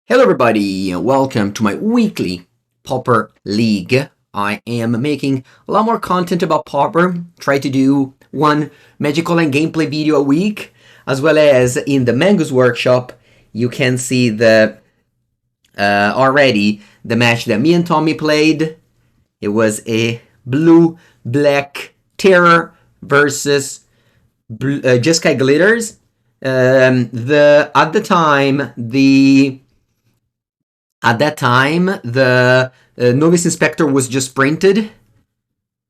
Hello everybody, welcome to my weekly Pauper League. I am making a lot more content about Pauper, try to do one magical and gameplay video a week, as well as in the Mango's workshop, you can see already the match that me and Tommy played. It was a blue-black terror versus Jeskai glitters. At that time, the Novice Inspector was just printed,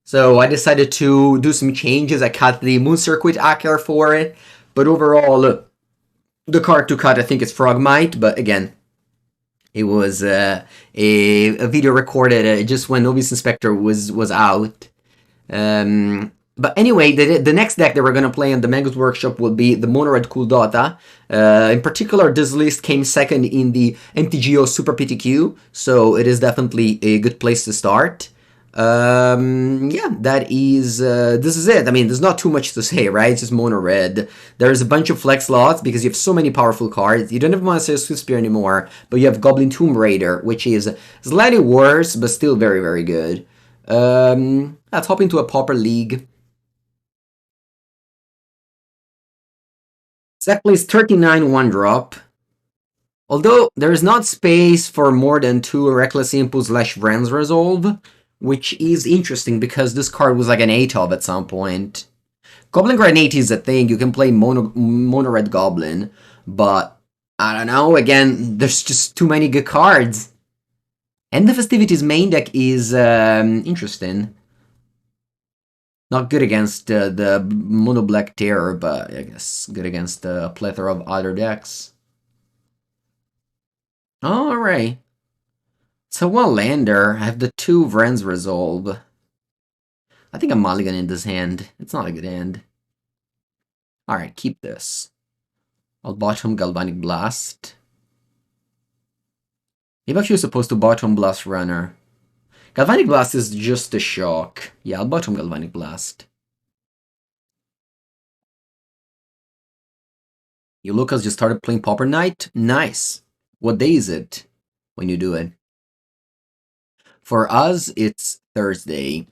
so I decided to do some changes. I cut the Moon Circuit Acker for it, but overall, the card to cut I think is Frogmite, but again, it was a video recorded just when Novice Inspector was out. But anyway, the next deck that we're going to play in the Mango's Workshop will be the MonoRed Kuldotha. In particular, this list came second in the MTGO Super PTQ, so it is definitely a good place to start. Yeah, this is it. I mean, there's not too much to say, right? It's just MonoRed. There's a bunch of flex slots because you have so many powerful cards. You don't have Monster Swiftspear anymore, but you have Goblin Tomb Raider, which is slightly worse, but still very, very good. Let's hop into a Pauper League. Zach plays 39 1-drop. Although there is not space for more than 2 Reckless Impulse / Vrenn's Resolve, which is interesting because this card was like an 8 of at some point. Goblin Granate is a thing, you can play Mono-Red Goblin, but I don't know, again, there's just too many good cards. End the Festivities main deck is interesting. Not good against the Mono Black Terror, but I guess good against a plethora of other decks. Alright. So one lander, I have the 2 Vrenn's Resolve. I think I'm mulliganing this hand. It's not a good hand. Alright, keep this. I'll bottom Galvanic Blast. Maybe actually supposed to bottom Blast-Runner. Galvanic Blast is just a shock. Yeah, I'll bottom Galvanic Blast. You Lucas just started playing Pauper Night? Nice. What day is it when you do it? For us, it's Thursday.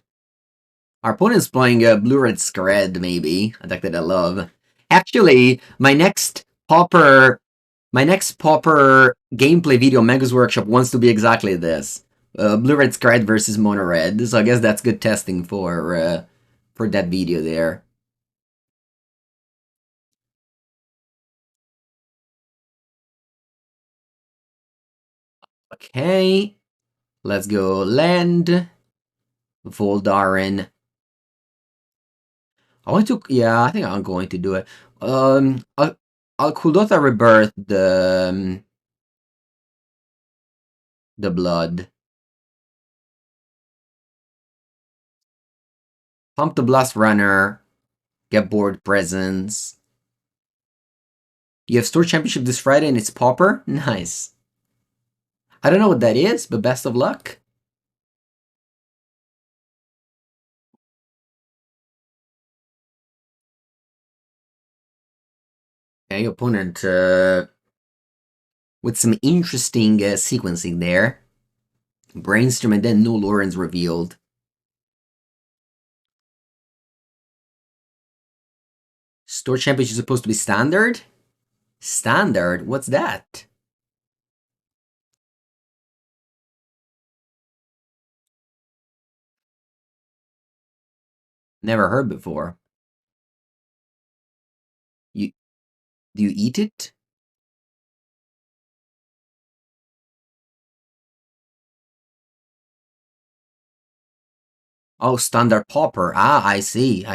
Our opponent's playing Blue-Red Skred, maybe. A deck that I love. Actually, my next Pauper gameplay video, Mango's Workshop, wants to be exactly this. Blue-Red Skred versus MonoRed. So I guess that's good testing for that video there. Okay. Let's go land. Voldaren. Yeah, I think I'm going to do it. I'll Kuldotha Rebirth the blood. Pump the Blast-Runner. Get board presence. You have Store Championship this Friday and it's Pauper? Nice. I don't know what that is, but best of luck. Okay, opponent with some interesting sequencing there. Brainstorm and then no Lawrence revealed. Store Championship is supposed to be standard? Standard? What's that? Never heard before. Do you eat it? Oh, standard Pauper. Ah, I see.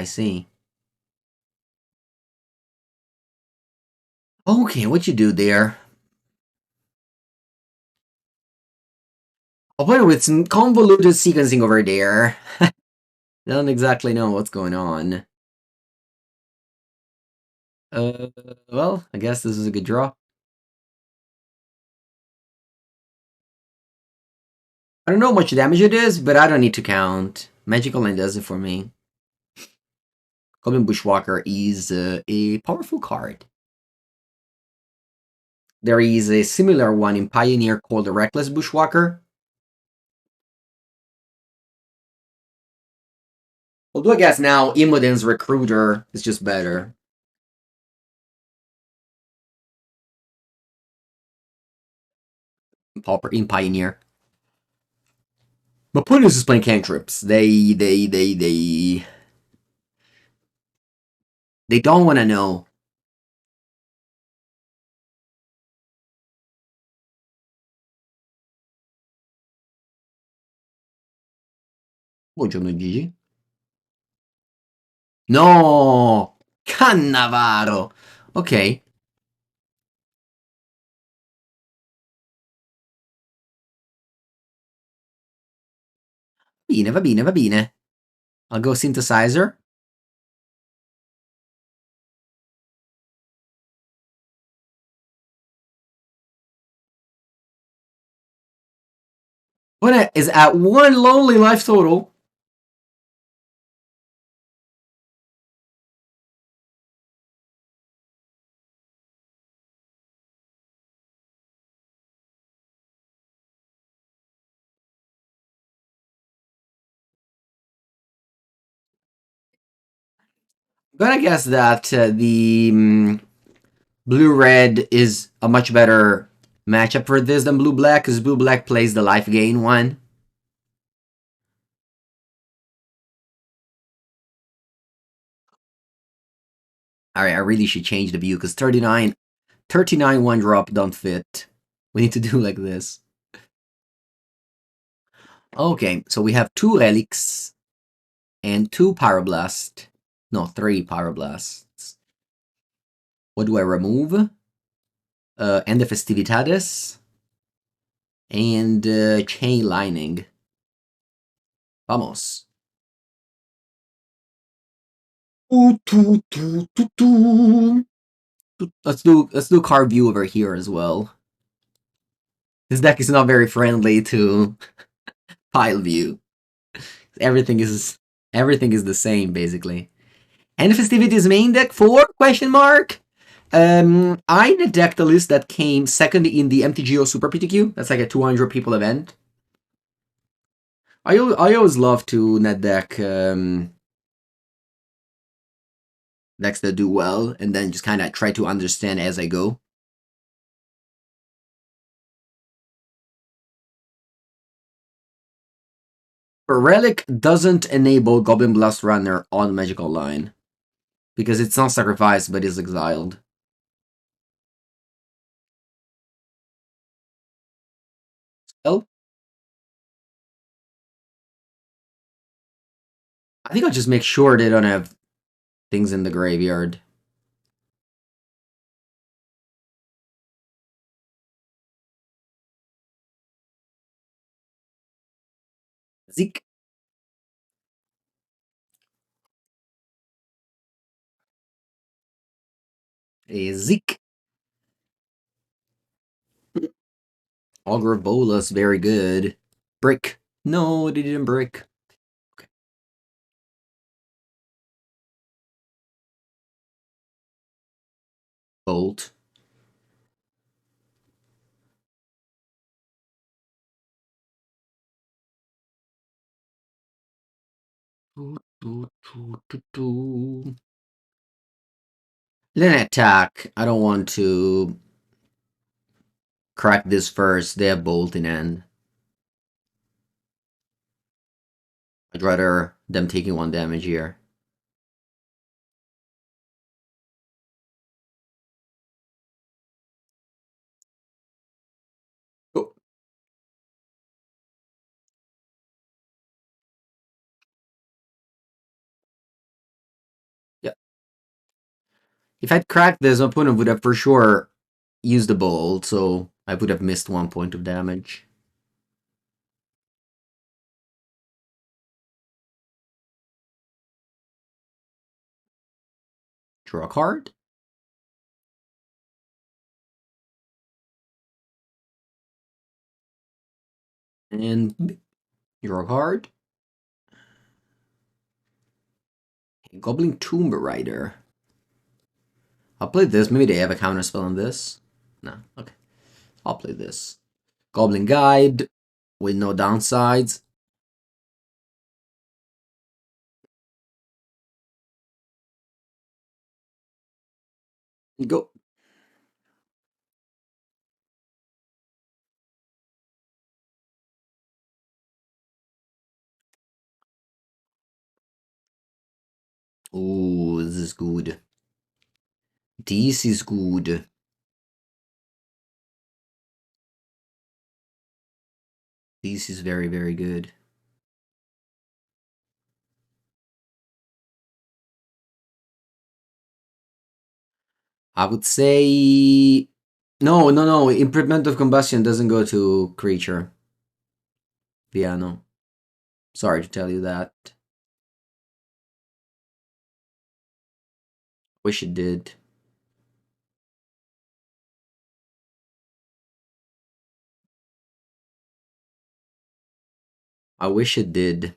Okay, what you do there? Opponent with some convoluted sequencing over there. Don't exactly know what's going on. Well, I guess this is a good draw. I don't know how much damage it is, but I don't need to count. Magical Line does it for me. Goblin Bushwhacker is a powerful card. There is a similar one in Pioneer called the Reckless Bushwhacker. Although I guess now Imoden's Recruiter is just better. Pauper in Pioneer. But Punis is playing cantrips. They don't want to know. Buongiorno Gigi. No! Cannavaro! Ok. Bene, va bene, va bene. I'll go Synthesizer. What is at one lonely life total. I'm gonna guess that the blue-red is a much better matchup for this than blue-black, because blue-black plays the life gain one. Alright, I really should change the view, because 39 one-drop don't fit. We need to do like this. Okay, so we have 2 Relics and 2 Pyroblast. No, 3 Pyroblasts. What do I remove? End the Festivities. And Chain Lining. Vamos. Let's do card view over here as well. This deck is not very friendly to pile view. Everything is the same basically. And Festivities main deck for question mark. I net decked a list that came second in the MTGO Super PTQ. That's like a 200 people event. I always love to net deck decks that do well, and then just kind of try to understand as I go. But Relic doesn't enable Goblin Blast-Runner on Magic Online, because it's not sacrificed but is exiled. Spell? I think I'll just make sure they don't have things in the graveyard. Zeke. A Zeke. Aggro Bolus, very good. Brick. No, they didn't brick. Okay. Bolt. Then attack. I don't want to crack this first. They have Bolt in hand. I'd rather them taking 1 damage here. Oh. Yeah. If I'd cracked this, my opponent would have for sure used the Bolt, so I would have missed 1 point of damage. Draw a card. And draw a card. Goblin Tomb Rider. I'll play this. Maybe they have a counterspell on this. No, okay. I'll play this. Goblin Guide with no downsides. Go. Oh, this is good. This is good. This is very, very good. I would say... No. Implement of Combustion doesn't go to creature. Piano. Sorry to tell you that. Wish it did. I wish it did.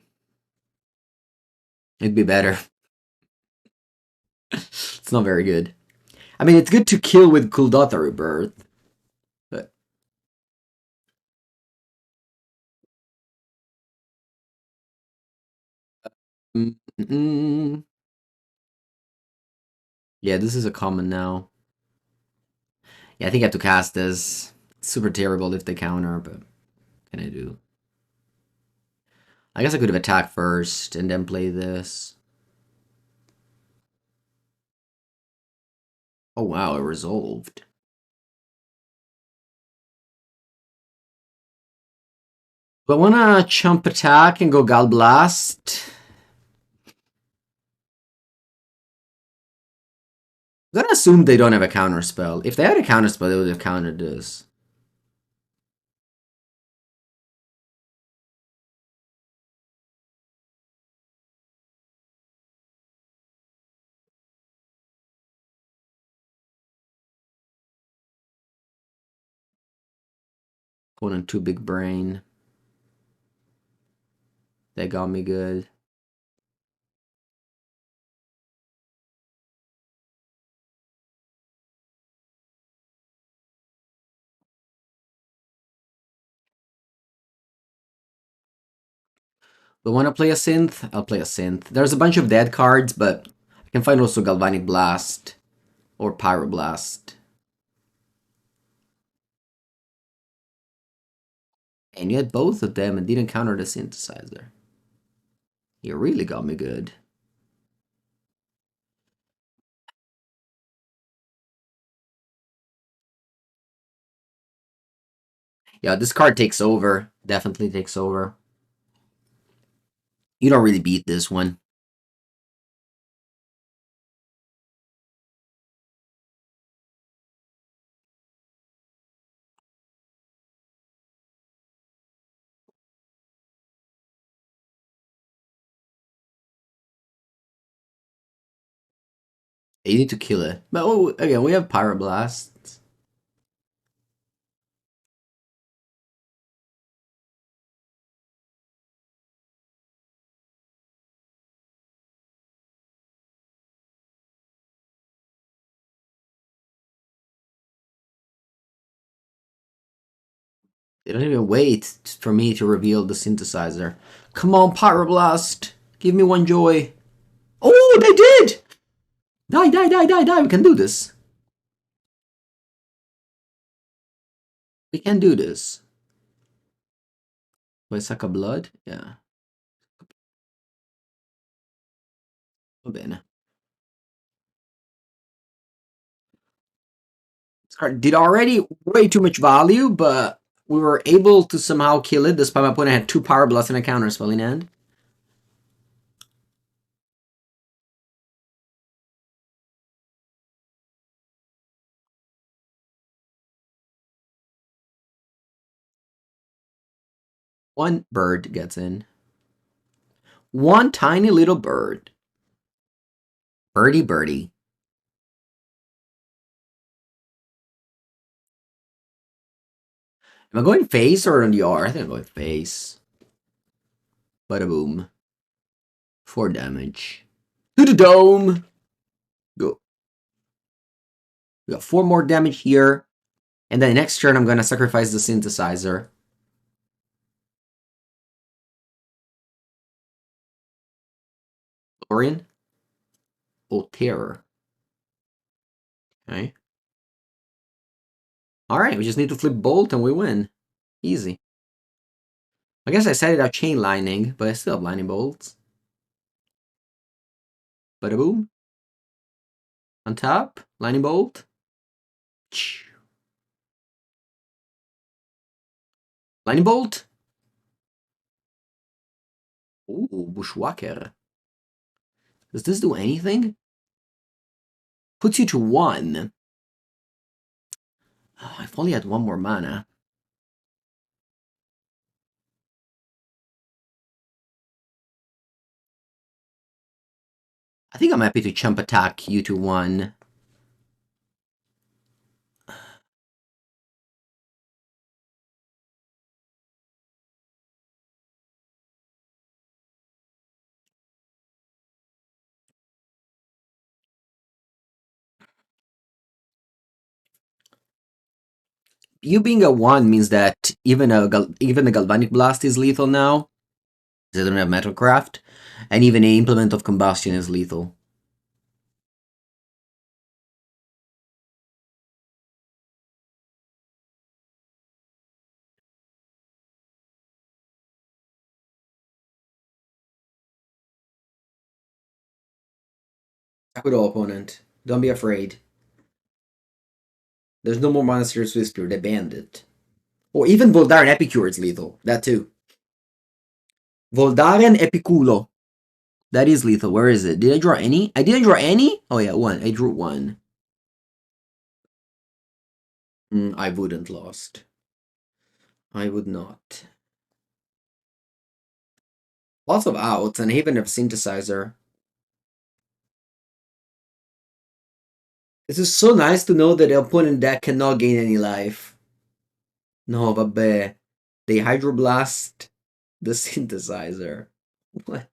It'd be better. It's not very good. I mean, it's good to kill with Kuldotha Rebirth, but... Yeah, this is a common now. Yeah, I think I have to cast this. It's super terrible if they counter, but what can I do? I guess I could have attacked first and then play this. Oh wow, it resolved. But I wanna chump attack and go Gal Blast. I'm gonna assume they don't have a counter spell. If they had a counter spell, they would have countered this. Opponent too big brain. They got me good. But when I play a synth, I'll play a synth. There's a bunch of dead cards, but I can find also Galvanic Blast or Pyroblast. And you had both of them and didn't counter the synthesizer. You really got me good. Yeah, this card takes over. Definitely takes over. You don't really beat this one. You need to kill it. But oh, again, we have Pyroblast. They don't even wait for me to reveal the synthesizer. Come on, Pyroblast! Give me one joy. Oh, they did! Die. We can do this. We can do this. Do I suck a blood? Yeah. Va bene. This card did already way too much value, but we were able to somehow kill it despite my opponent had 2 Power Blasts and a counter spell in hand. One bird gets in. One tiny little bird. Birdie. Am I going face or on the R? I think I'm going face. Bada boom. 4 damage. To the dome! Go. We got 4 more damage here. And then next turn I'm gonna sacrifice the synthesizer. Lorien? Oh, Terror. Okay. Alright, we just need to flip Bolt and we win. Easy. I guess I set it out Chain Lightning, but I still have Lightning Bolts. Bada boom. On top, Lightning Bolt. Lightning Bolt. Ooh, Bushwhacker. Does this do anything? Puts you to 1. Oh, if only had 1 more mana. I think I'm happy to chump attack you to 1. You being a 1 means that even the Galvanic Blast is lethal now. They don't have Metalcraft. And even the Implement of Combustion is lethal. Attack with all opponent. Don't be afraid. There's no more monster Swiftspear, they banned it. Or even Voldaren Epicure is lethal. That too. Voldaren Epicure. That is lethal. Where is it? Did I draw any? I didn't draw any? Oh yeah, 1. I drew 1. I wouldn't lost. I would not. Lots of outs and even a synthesizer. This is so nice to know that the opponent deck cannot gain any life. No, vabbè. They Hydroblast the synthesizer. What?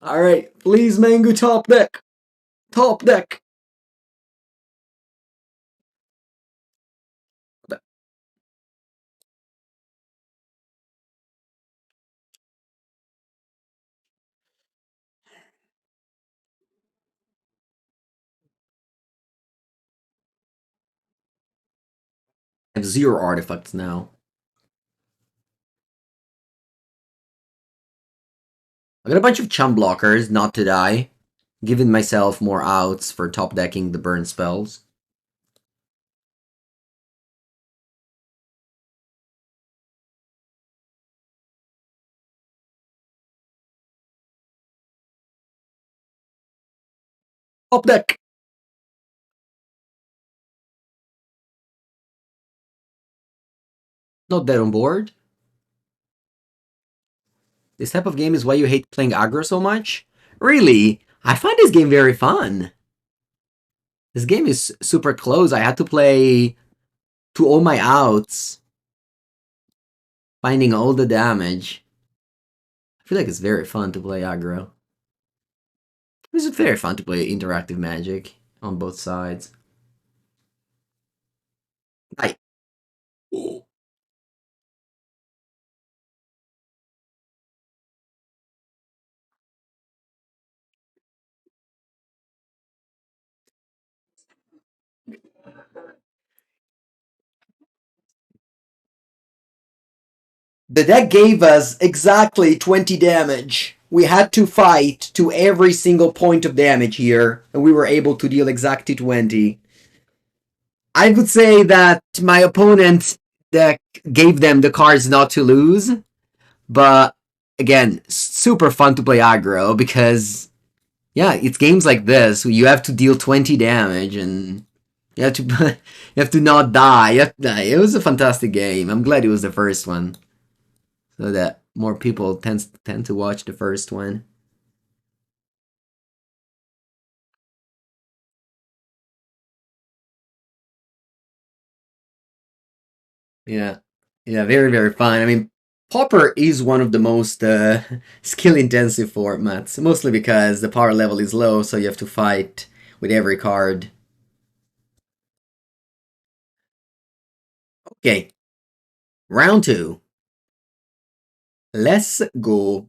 Alright, please Mango top deck. Top deck. I have 0 artifacts now. I got a bunch of chump blockers, not to die. Giving myself more outs for top decking the burn spells. Top deck! Not dead on board. This type of game is why you hate playing aggro so much? Really? I find this game very fun. This game is super close. I had to play to all my outs. Finding all the damage. I feel like it's very fun to play aggro. It's very fun to play interactive Magic on both sides. Hi. The deck gave us exactly 20 damage. We had to fight to every single point of damage here, and we were able to deal exactly 20. I would say that my opponent deck gave them the cards not to lose, but again, super fun to play aggro because, yeah, it's games like this where you have to deal 20 damage and you have to you have to not die. You have to die. It was a fantastic game. I'm glad it was the first one, so that more people tend to watch the first one. Yeah, yeah, very very fun. I mean, Pauper is one of the most skill intensive formats, mostly because the power level is low, so you have to fight with every card. Okay. Round 2. Let's go.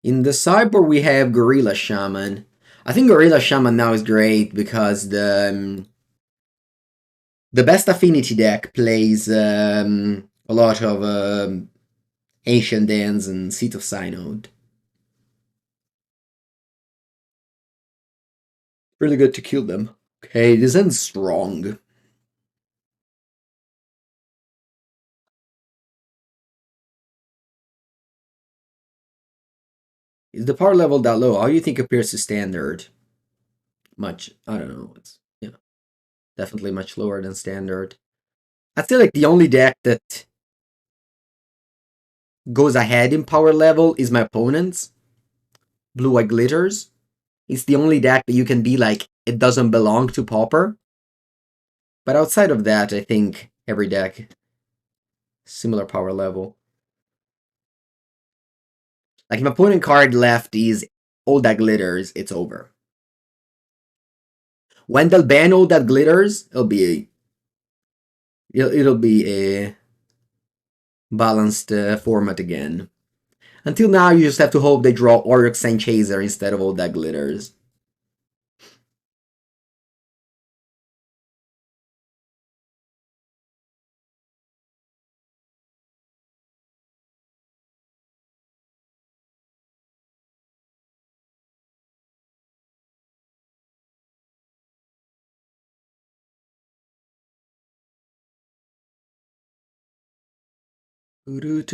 In the sideboard, we have Gorilla Shaman. I think Gorilla Shaman now is great because the best affinity deck plays a lot of Ancient Dance and Seat of Synod. Really good to kill them. Okay, this ends strong. Is the power level that low? How do you think it compares to standard? Much. I don't know. It's definitely much lower than standard. I feel like the only deck that goes ahead in power level is my opponent's. Blue-White Glitters. It's the only deck that you can be like, it doesn't belong to Pauper. But outside of that, I think every deck similar power level. Like if my opponent card left is all that glitters, it's over. When they'll ban all that glitters, it'll be a balanced format again. Until now, you just have to hope they draw Oryx and Chaser instead of all that glitters. Novice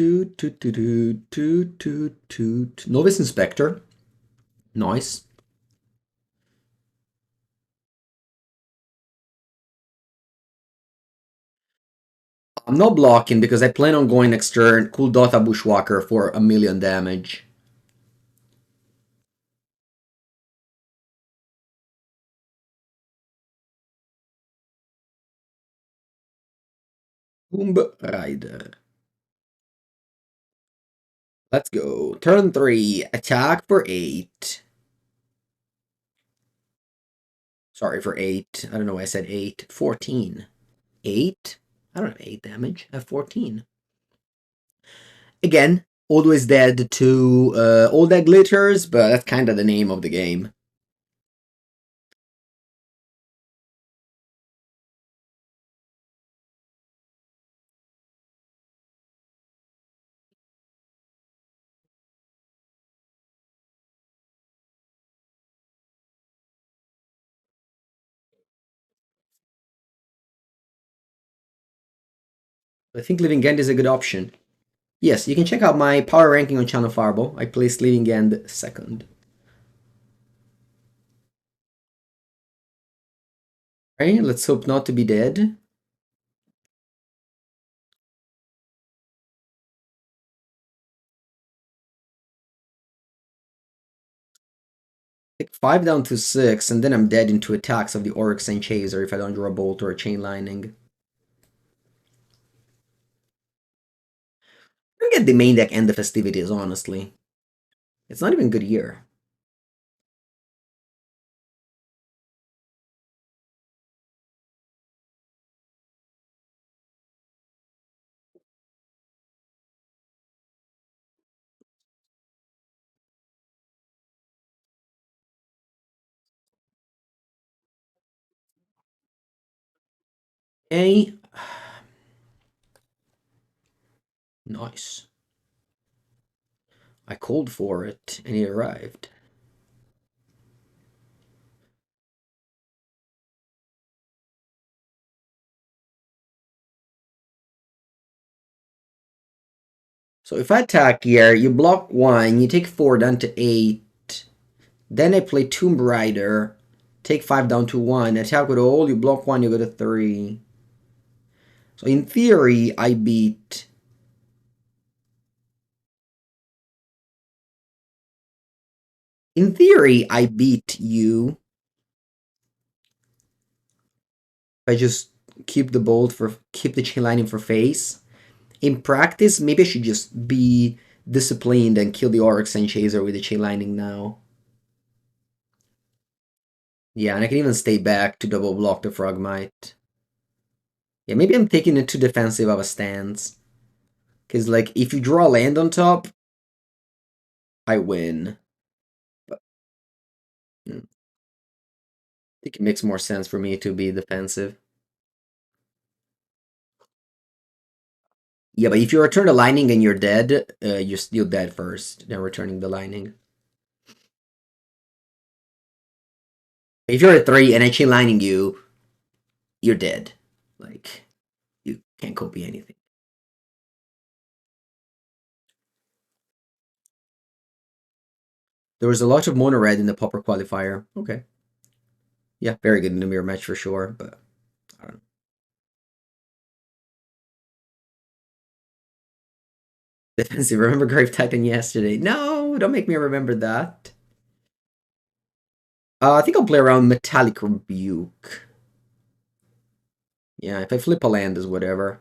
Inspector. Nice. I'm not blocking because I plan on going next turn Kuldotha Bushwhacker for 1,000,000 damage. Tomb Rider. Let's go. Turn 3. Attack for 8. Sorry, for 8. I don't know why I said 8. 14. 8? I don't have 8 damage. I have 14. Again, always dead to all that glitters, but that's kind of the name of the game. I think Living End is a good option. Yes, you can check out my power ranking on Channel Fireball. I placed Living End second. Alright, let's hope not to be dead. Take 5 down to 6, and then I'm dead into attacks of the Oryx and Chaser if I don't draw a Bolt or a Chain Lightning. I don't get the main deck End the Festivities, honestly. It's not even good year. Okay. Nice. I called for it, and it arrived. So if I attack here, you block 1, you take 4 down to 8. Then I play Tomb Rider, take 5 down to 1, attack with all, you block 1, you go to 3. So in theory, I beat... In theory, I beat you. If I just keep the bolt for... keep the Chain Lightning for face. In practice, maybe I should just be disciplined and kill the Oryx and Chaser with the Chain Lightning now. Yeah, and I can even stay back to double block the Frogmite. Yeah, maybe I'm taking it too defensive of a stance. Because, like, if you draw land on top, I win. But I think it makes more sense for me to be defensive. Yeah, but if you return the Lightning and you're dead, you're still dead first, then returning the Lightning. If you're at 3 and I chain Lightning you, you're dead. Like, you can't copy anything. There was a lot of MonoRed in the Pauper qualifier. Okay. Yeah, very good in the mirror match for sure, but I don't know. Defensive. Remember Grave Titan yesterday? No, don't make me remember that. I think I'll play around Metallic Rebuke. Yeah, if I flip a land is whatever.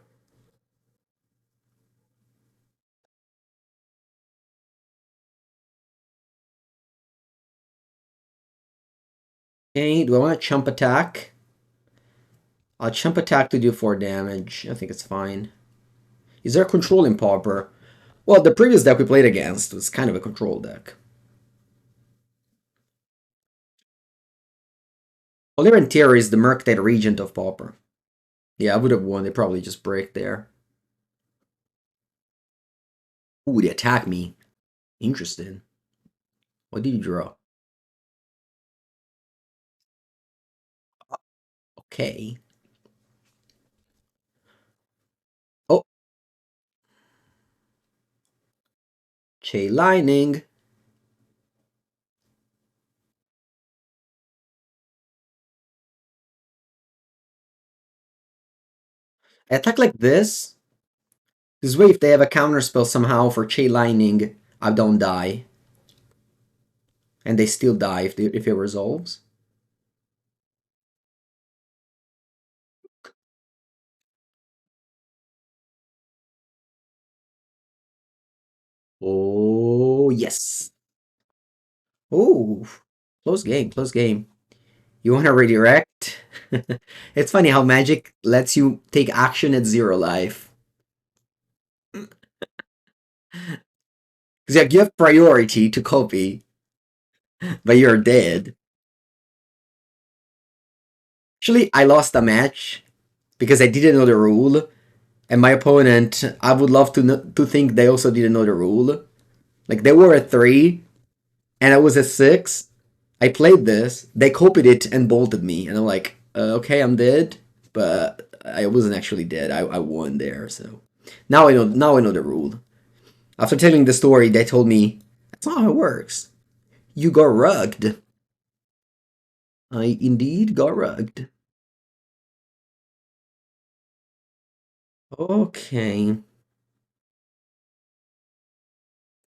Okay, do I want to chump attack? I'll chump attack to do 4 damage. I think it's fine. Is there a control in Pauper? Well, the previous deck we played against was kind of a control deck. Voldaren is the Murktide Regent of Pauper. Yeah, I would have won. They probably just break there. Ooh, they attack me. Interesting. What did you draw? Okay. Oh. Chain Lightning. Attack like this. This way, if they have a counter spell somehow for Chain Lightning, I don't die. And they still die if it resolves. Oh, yes. Oh, close game, close game. You want to redirect? It's funny how Magic lets you take action at 0 life. Because you have priority to copy, but you're dead. Actually, I lost a match because I didn't know the rule, and my opponent, I would love to think they also didn't know the rule. Like, they were at 3, and I was at 6. I played this, they copied it and bolted me, and I'm like, okay, I'm dead, but I wasn't actually dead. I won there, so now I know the rule. After telling the story, they told me that's not how it works. You got rugged. I indeed got rugged. Okay.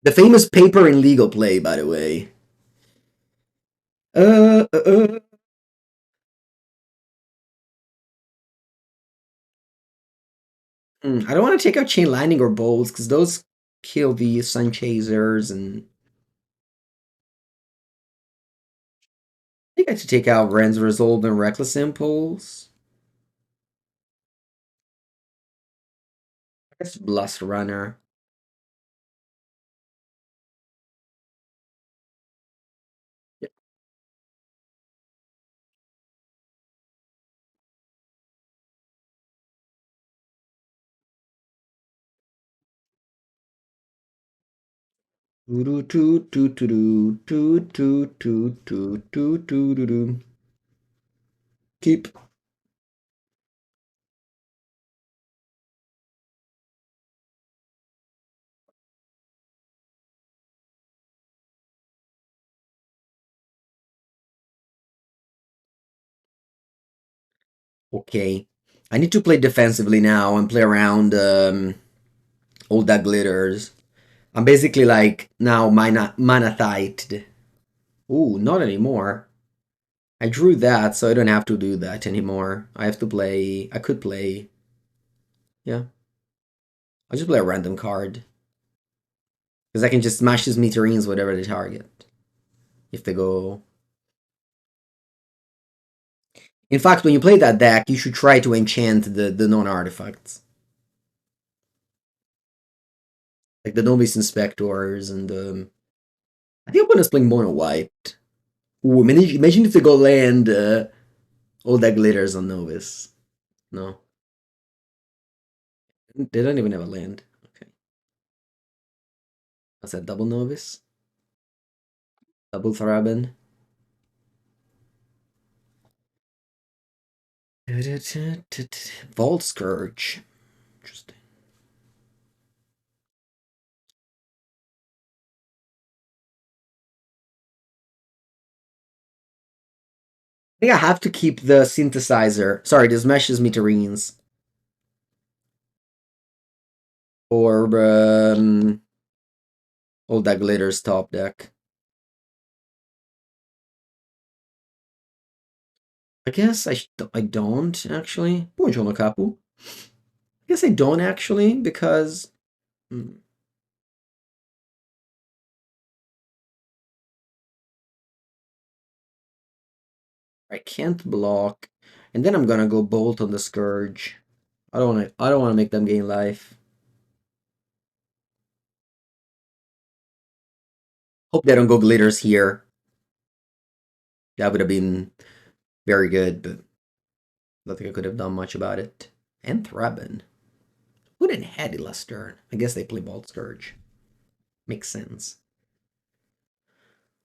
The famous paper in legal play, by the way. Uh, uh, uh. I don't want to take out Chain Lightning or Bolts, because those kill the Sun Chasers, and I think I should take out Wrenn's Resolve and Reckless Impulse. I guess Blast-Runner. Yeah. Keep. Okay. I need to play defensively now and play around all that glitters. I'm basically like now mana-thyed. Ooh, not anymore. I drew that, so I don't have to do that anymore. I have to play. I could play. Yeah. I'll just play a random card. Because I can just smash his Smithereens whatever they target. If they go. In fact, when you play that deck, you should try to enchant the non-artifacts. Like the Novice Inspectors and the... I think opponent's playing mono white. Ooh, imagine if they go land all that glitters on Novice. No. They don't even have a land. Okay. What's that, double Novice? Double Thraben? Vault Scourge. Interesting. I think I have to keep the synthesizer. Sorry, this meshes Smithereens. Or all that glitters top deck. I guess I don't actually. Buongiorno capo. I guess I don't actually because I can't block, and then I'm gonna go bolt on the Scourge. I don't want to make them gain life. Hope they don't go glitters here. That would have been very good, but I don't think I could have done much about it. And Thraben. Who didn't had it last turn? I guess they play Bolt Scourge. Makes sense.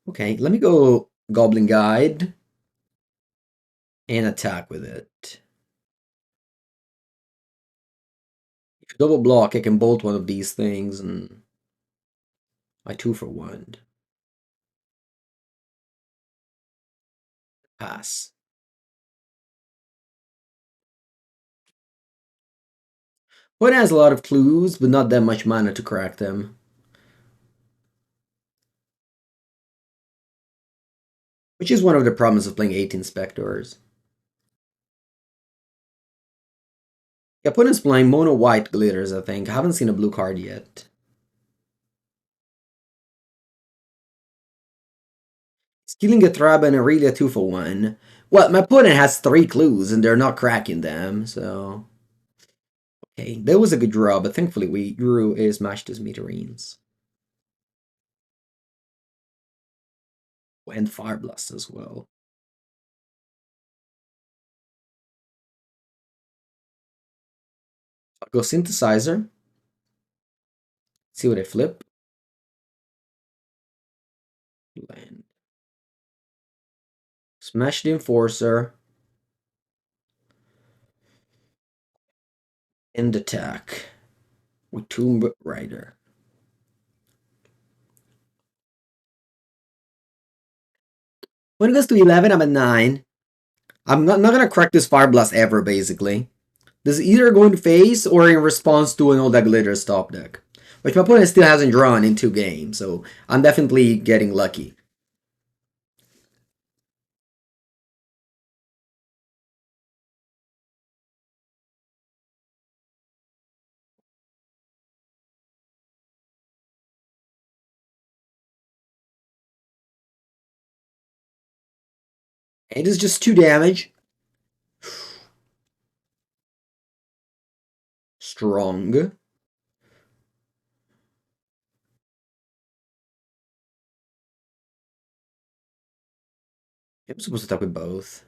Okay, let me go Goblin Guide and attack with it. If you double block, I can bolt one of these things and I 2-for-1. Pass. One has a lot of clues, but not that much mana to crack them. Which is one of the problems of playing 18 Spectors. The opponent's playing mono white glitters, I think. I haven't seen a blue card yet. Stealing a Thraben and really a 2-for-1. Well, my opponent has 3 clues and they're not cracking them, so... Okay, that was a good draw, but thankfully we drew a Smash to Smithereens. And Fireblast as well. I'll go Synthesizer. See what I flip. Land. Smash the Enforcer. End attack. With Tomb Rider. When it goes to 11, I'm at 9. I'm not gonna crack this Fireblast ever, basically. This is either going to face or in response to an All That Glitters top deck. Which my opponent still hasn't drawn in 2 games, so I'm definitely getting lucky. It is just 2 damage. Strong. I'm supposed to attack with both.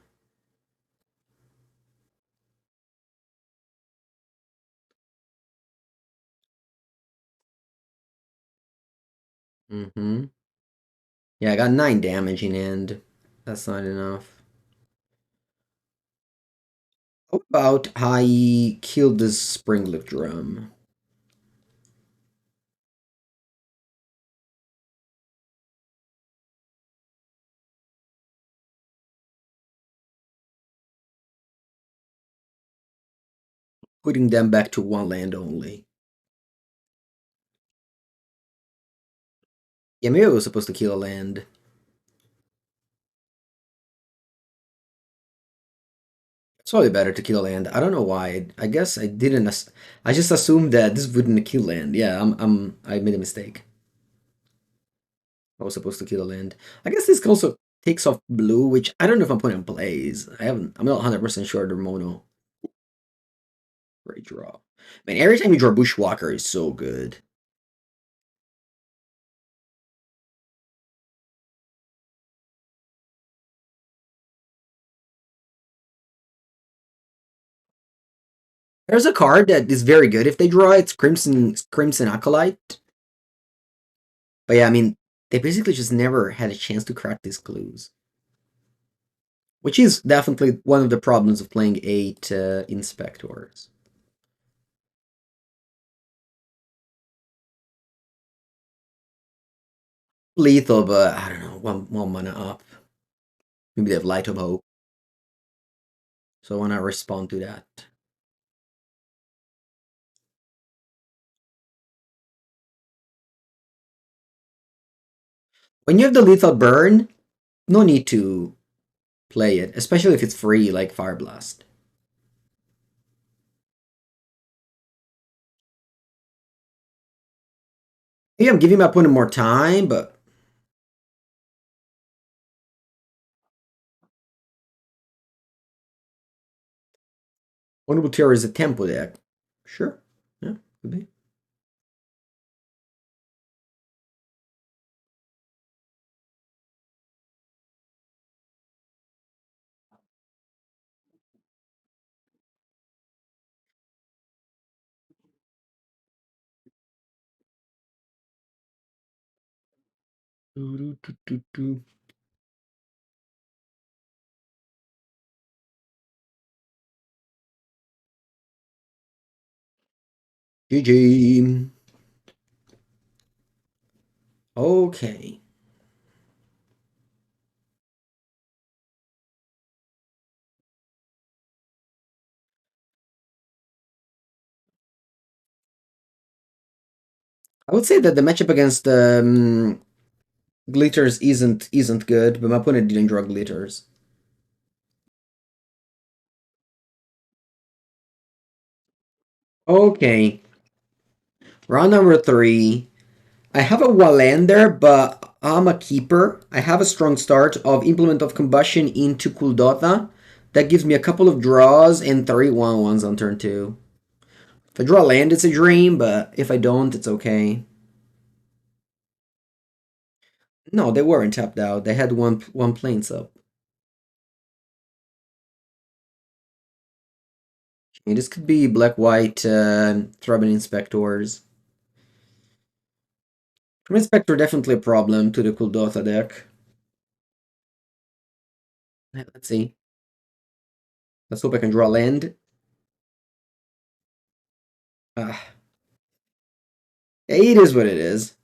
Yeah, I got 9 damage in end. That's not enough. How about I kill this Springleaf Drum? Putting them back to 1 land only. Yeah, maybe I was supposed to kill a land. It's probably better to kill land. I don't know why. I guess I didn't. I just assumed that this wouldn't kill land. Yeah, I made a mistake. I was supposed to kill a land. I guess this also Takes off blue, which I don't know if I'm putting in plays. I'm not 100% sure they're mono. Great draw. Man, every time you draw Bushwhacker is so good. There's a card that is very good if they draw it. It's Crimson Acolyte. But yeah, I mean, they basically just never had a chance to crack these clues. Which is definitely one of the problems of playing 8 Inspectors. Lethal, but I don't know, one mana up. Maybe they have Light of Hope. So I want to respond to that. When you have the Lethal Burn, no need to play it, especially if it's free like Fireblast. Maybe I'm giving my opponent more time, but Honorable Terror is a tempo deck. Sure. Yeah, could be. GG. Okay. I would say that the matchup against Glitters isn't good, but my opponent didn't draw Glitters. Okay. Round number 3. I have a Wallander, but I'm a keeper. I have a strong start of Implement of Combustion into Kuldotha. That gives me a couple of draws and 3 1/1s on turn 2. If I draw land, it's a dream, but if I don't, it's okay. No, they weren't tapped out. They had one Plains up. Okay, this could be black-white Throbbing Inspectors. Throbbing Inspector definitely a problem to the Kuldotha deck. Let's see. Let's hope I can draw land. Ah. It is what it is.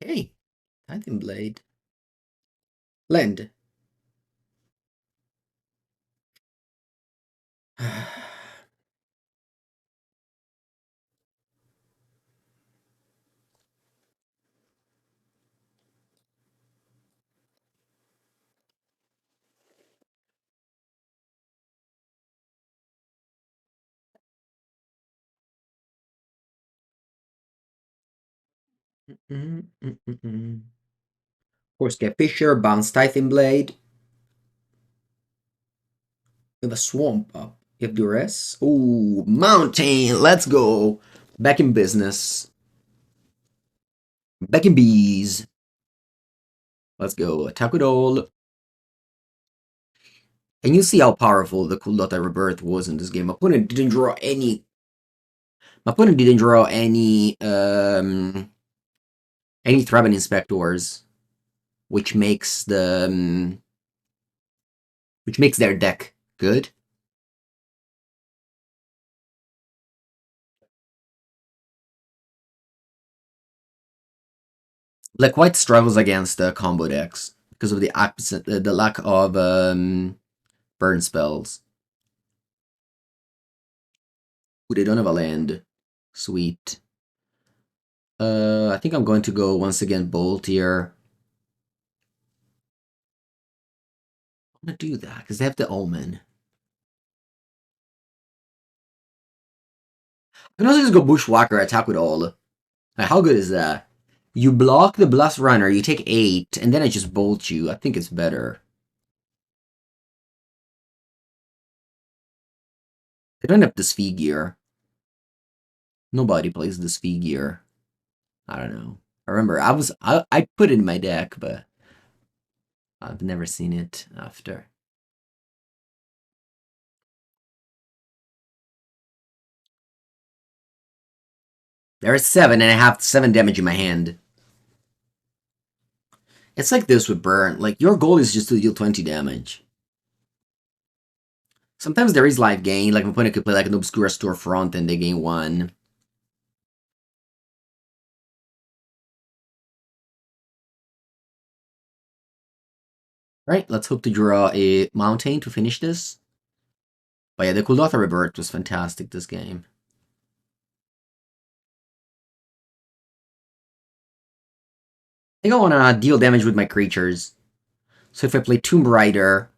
Hey, Titan Blade. Land. Of course, get Fisher, bounce Titan Blade. We have a Swamp up. You have Duress. Ooh, Mountain. Let's go. Back in business. Back in bees. Let's go. Attack with all. And you see how powerful the Kuldotha Rebirth was in this game. My opponent didn't draw any. My opponent didn't draw any Thraben Inspectors, which makes which makes their deck good. Black White struggles against combo decks because of the lack of burn spells. Ooh, they don't have a land. Sweet. I think I'm going to go once again Bolt here. I'm gonna do that because they have the Omen. I can also just go Bushwhacker, attack with all. Like, how good is that? You block the Blast-Runner, you take 8, and then I just bolt you. I think it's better. They don't have the Sphere. Nobody plays the Sphere. I don't know. I remember I put it in my deck, but I've never seen it after. There is 7, and I have 7 damage in my hand. It's like this with Burn. Like, your goal is just to deal 20 damage. Sometimes there is life gain, like my opponent could play like an Obscura Storefront and they gain 1. Right, let's hope to draw a Mountain to finish this. But yeah, the Kuldotha Rebirth was fantastic this game. I think I want to deal damage with my creatures. So if I play Tomb Raider...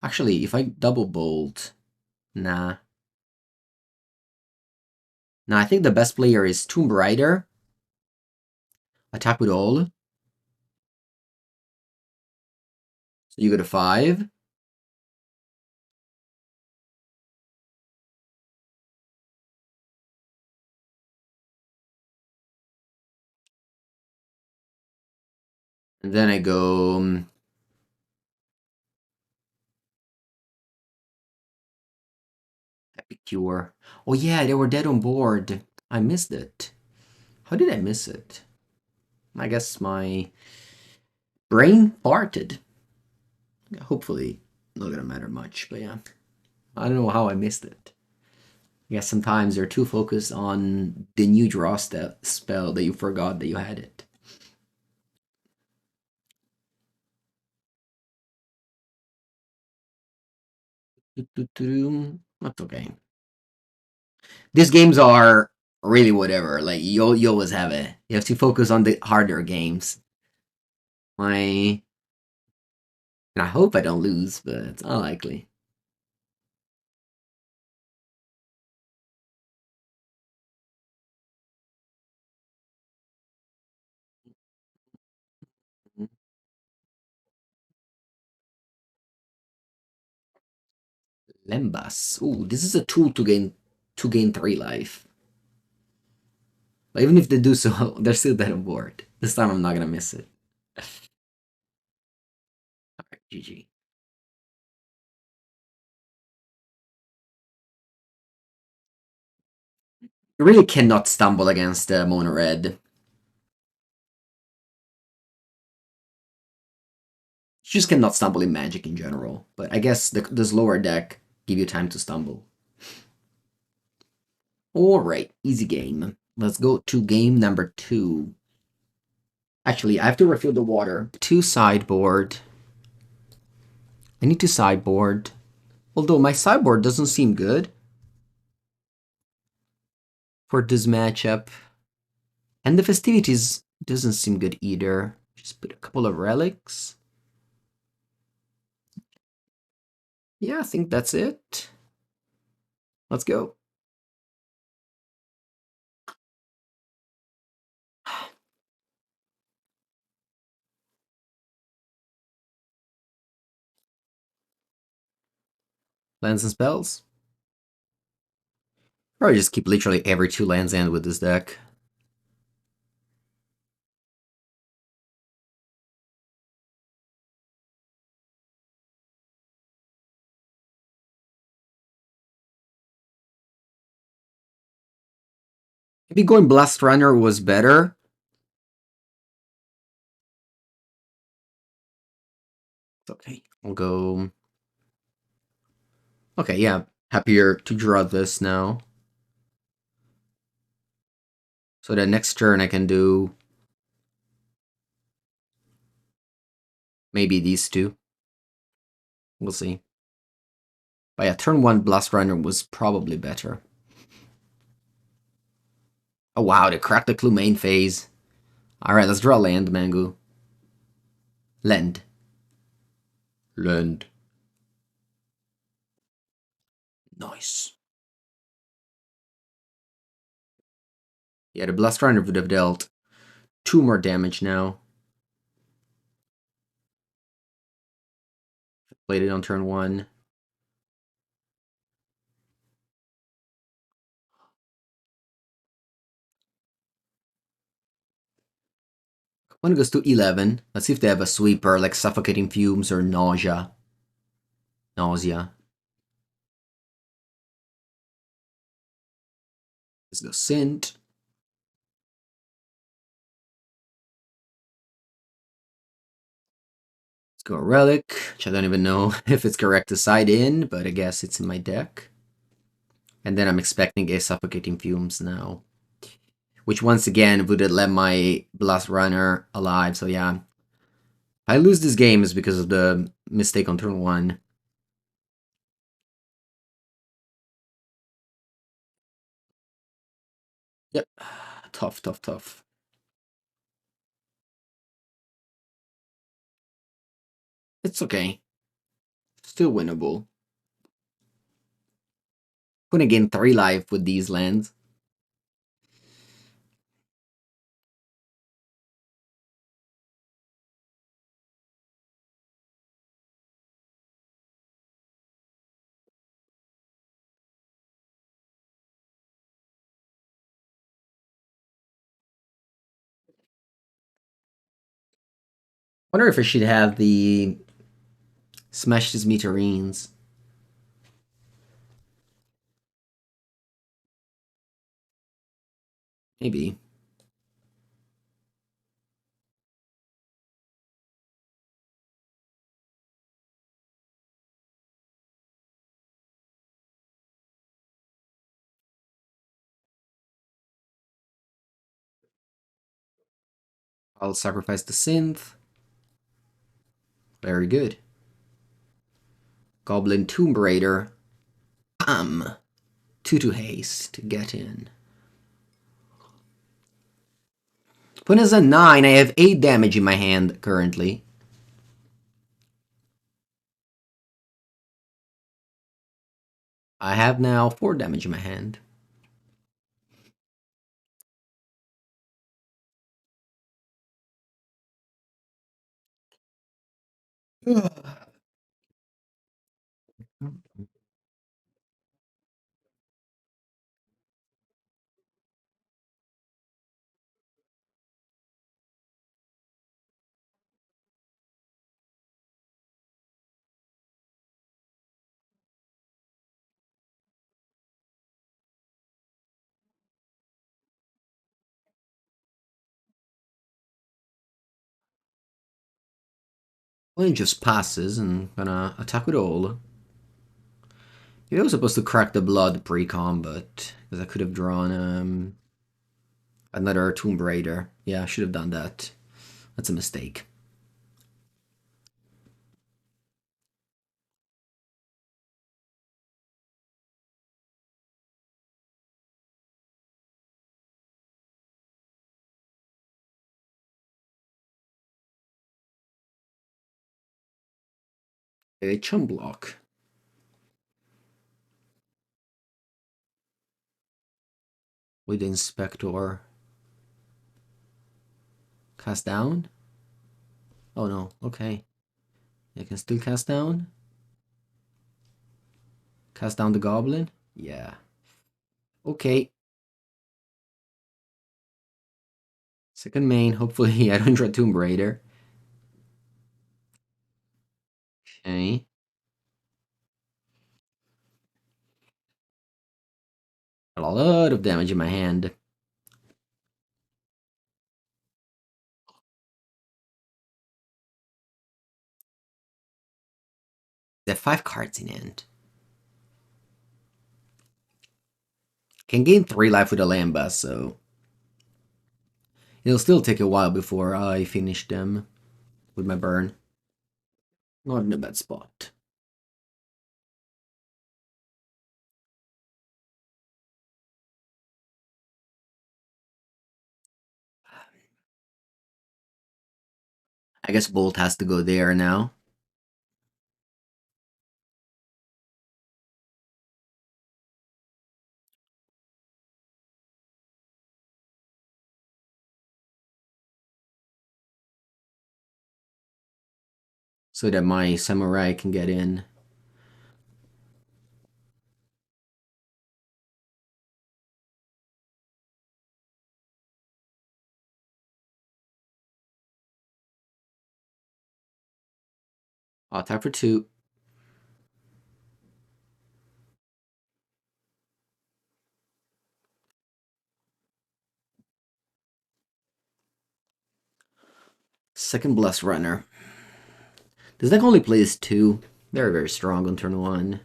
Actually, if I double bolt... Nah. Nah, I think the best player is Tomb Raider. Attack with all. So you go to 5. And then I go... Epicure. Oh yeah, they were dead on board. I missed it. How did I miss it? I guess my brain farted. Hopefully not gonna matter much, but yeah. I don't know how I missed it. I guess sometimes you're too focused on the new draw spell that you forgot that you had it. That's okay. These games are really whatever. Like you always have it. You have to focus on the harder games. And I hope I don't lose, but it's unlikely. Lembas. Ooh, this is a tool to gain 3 life. But even if they do so, they're still dead on board. This time I'm not gonna miss it. Alright, GG. You really cannot stumble against MonoRed. You just cannot stumble in Magic in general. But I guess this lower deck give you time to stumble. Alright, easy game. Let's go to game number 2. Actually, I have to refill the water. 2 sideboard. I need to sideboard. Although my sideboard doesn't seem good for this matchup. And the Festivities doesn't seem good either. Just put a couple of relics. Yeah, I think that's it. Let's go. Lands and spells. Or I just keep literally every 2 lands end with this deck. Maybe going Blast-Runner was better. It's okay. I'll go... Okay, yeah. Happier to draw this now. So the next turn I can do... maybe these 2. We'll see. But yeah, turn 1 Blast-Runner was probably better. Oh wow, they cracked the clue main phase. Alright, let's draw land, Mangu. Land. Land. Nice. Yeah, the Blast-Runner would have dealt 2 more damage now. Played it on turn 1. One goes to 11. Let's see if they have a sweeper like Suffocating Fumes or Nausea. Nausea. Let's go Synth. Let's go Relic, which I don't even know if it's correct to side in, but I guess it's in my deck. And then I'm expecting a Suffocating Fumes now. Which once again would have left my Blast-Runner alive, so yeah. I lose this game is because of the mistake on turn 1. Yep. Tough, tough, tough. It's okay. Still winnable. Gonna gain 3 life with these lands. Wonder if I should have the Smash the Smithereens. Maybe. I'll sacrifice the Synth. Very good. Goblin Tomb Raider. 2 haste to get in. When is a 9, I have 8 damage in my hand currently. I have now 4 damage in my hand. Well, it just passes and gonna attack with all. I was supposed to crack the blood pre-combat, because I could have drawn another Tomb Raider. Yeah, I should have done that. That's a mistake. A chum block. With the Inspector. Cast down? Oh no, okay. I can still cast down? Cast down the Goblin? Yeah. Okay. Second main, hopefully I don't draw Tomb Raider. Okay. A lot of damage in my hand. They have 5 cards in hand. Can gain 3 life with a Lamba, so it'll still take a while before I finish them with my burn. Not in a bad spot. I guess Bolt has to go there now. So that my Samurai can get in. I'll attack for 2. Second Blast-Runner. This deck only plays 2. Very, very strong on turn 1.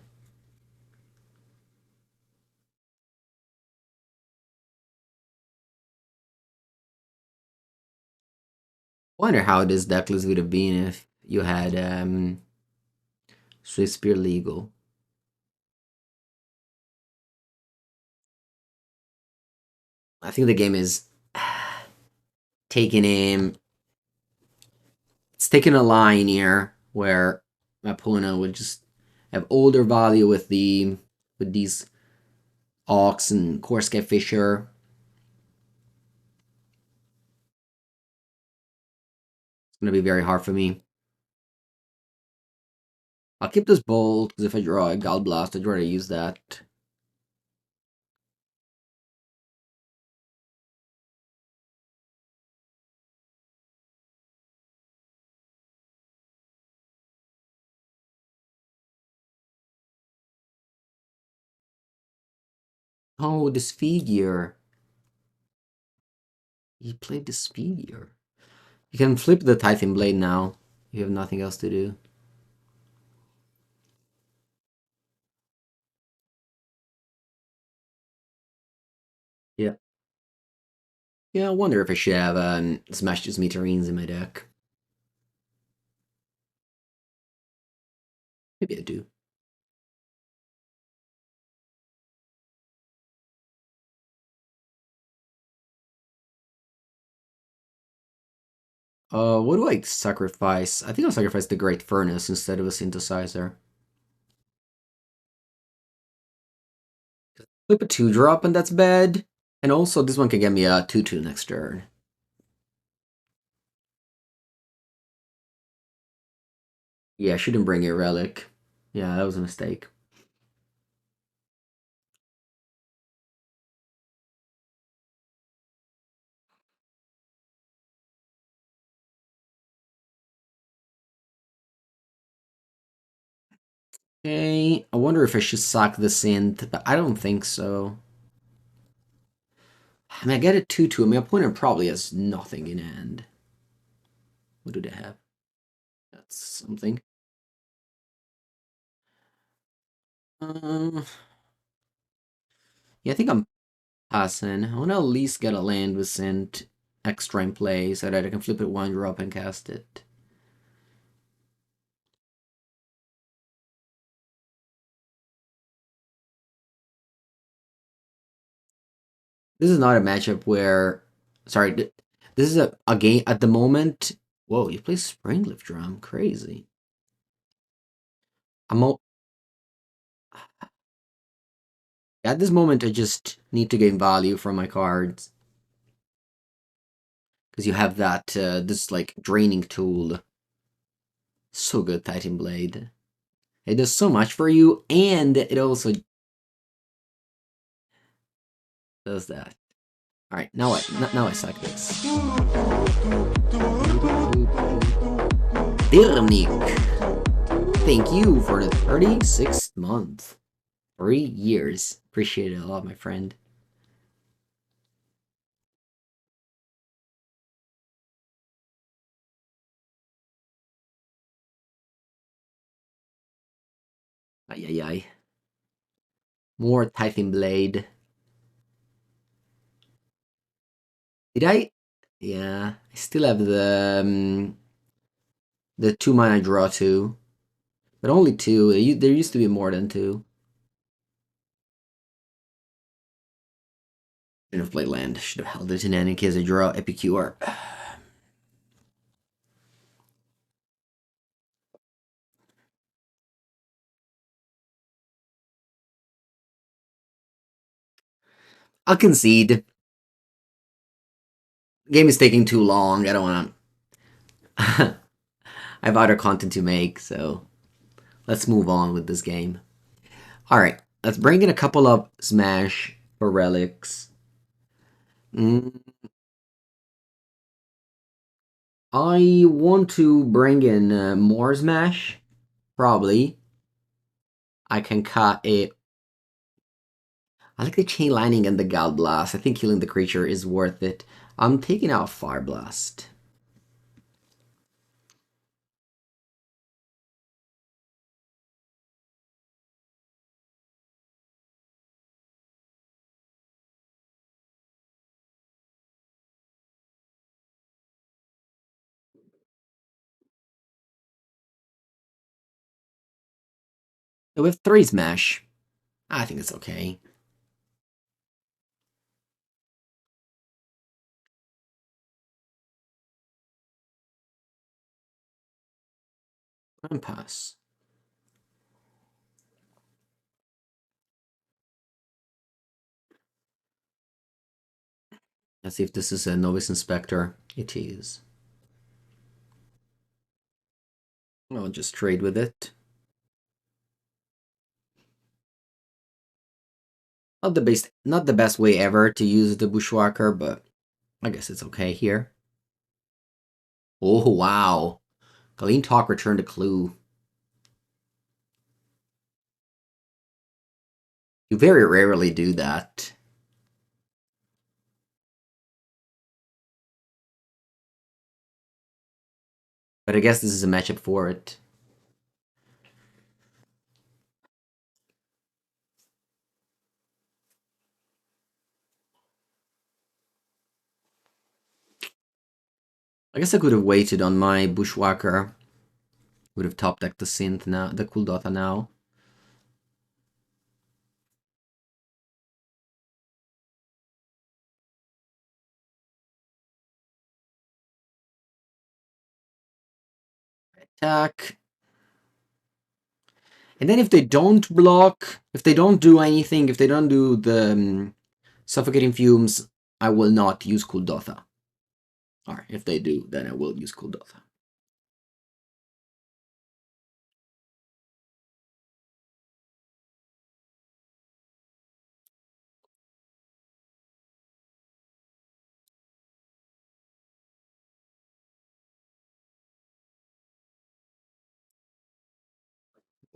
Wonder how this deck list would have been if you had Swiftspear legal. I think the game is taking him. It's taking a line here where my opponent would just have older value with these Ox and Korskai Fisher. It's gonna be very hard for me. I'll keep this Bolt, because if I draw a God Blast, I'd rather use that. Oh, this figure. He played this figure. You can flip the Tithing Blade now. You have nothing else to do. Yeah. Yeah, I wonder if I should have Smash the Smithereens in my deck. Maybe I do. What do I sacrifice? I think I'll sacrifice the Great Furnace instead of a Synthesizer. Flip a 2-drop and that's bad. And also this one can get me a 2/2 next turn. Yeah, I shouldn't bring a Relic. Yeah, that was a mistake. Okay, I wonder if I should sack the Synth, but I don't think so. I mean, I get a 2/2. I mean, my opponent probably has nothing in hand. What do they have? That's something. Yeah, I think I'm passing. I want to at least get a land with Synth extra in play so that I can flip it 1-drop and cast it. This is not a matchup where... Sorry, this is a game at the moment... Whoa, you play Springlift Drum. Crazy. At this moment, I just need to gain value from my cards. Because you have that, this, like, draining tool. So good, Titan Blade. It does so much for you, and it also does that. Alright, now I suck this. Dirnik! Thank you for the 36th month. 3 years. Appreciate it a lot, my friend. Ay, ay, ay. More Titan Blade. Did I? Yeah, I still have the 2 mana draw 2. But only 2. There used to be more than 2. Shouldn't have played land. Should have held it in case I draw Epicure. I'll concede. Game is taking too long. I don't want to. I have other content to make, so let's move on with this game. Alright, let's bring in a couple of Smash for relics. I want to bring in more Smash, probably. I can cut it. I like the Chain Lightning and the Gal Blast. I think killing the creature is worth it. I'm taking out Fireblast. So we have 3 Smash. I think it's okay. And pass. Let's see if this is a Novice Inspector. It is. I'll just trade with it. Not the best way ever to use the Bushwhacker, but I guess it's okay here. Oh wow. Clean Talk returned a clue. You very rarely do that. But I guess this is a matchup for it. I guess I could have waited on my Bushwhacker. Would have top decked the synth now, the Kuldotha now. Attack. And then if they don't block, if they don't do anything, if they don't do the Suffocating Fumes, I will not use Kuldotha. Or if they do, then I will use Kuldotha.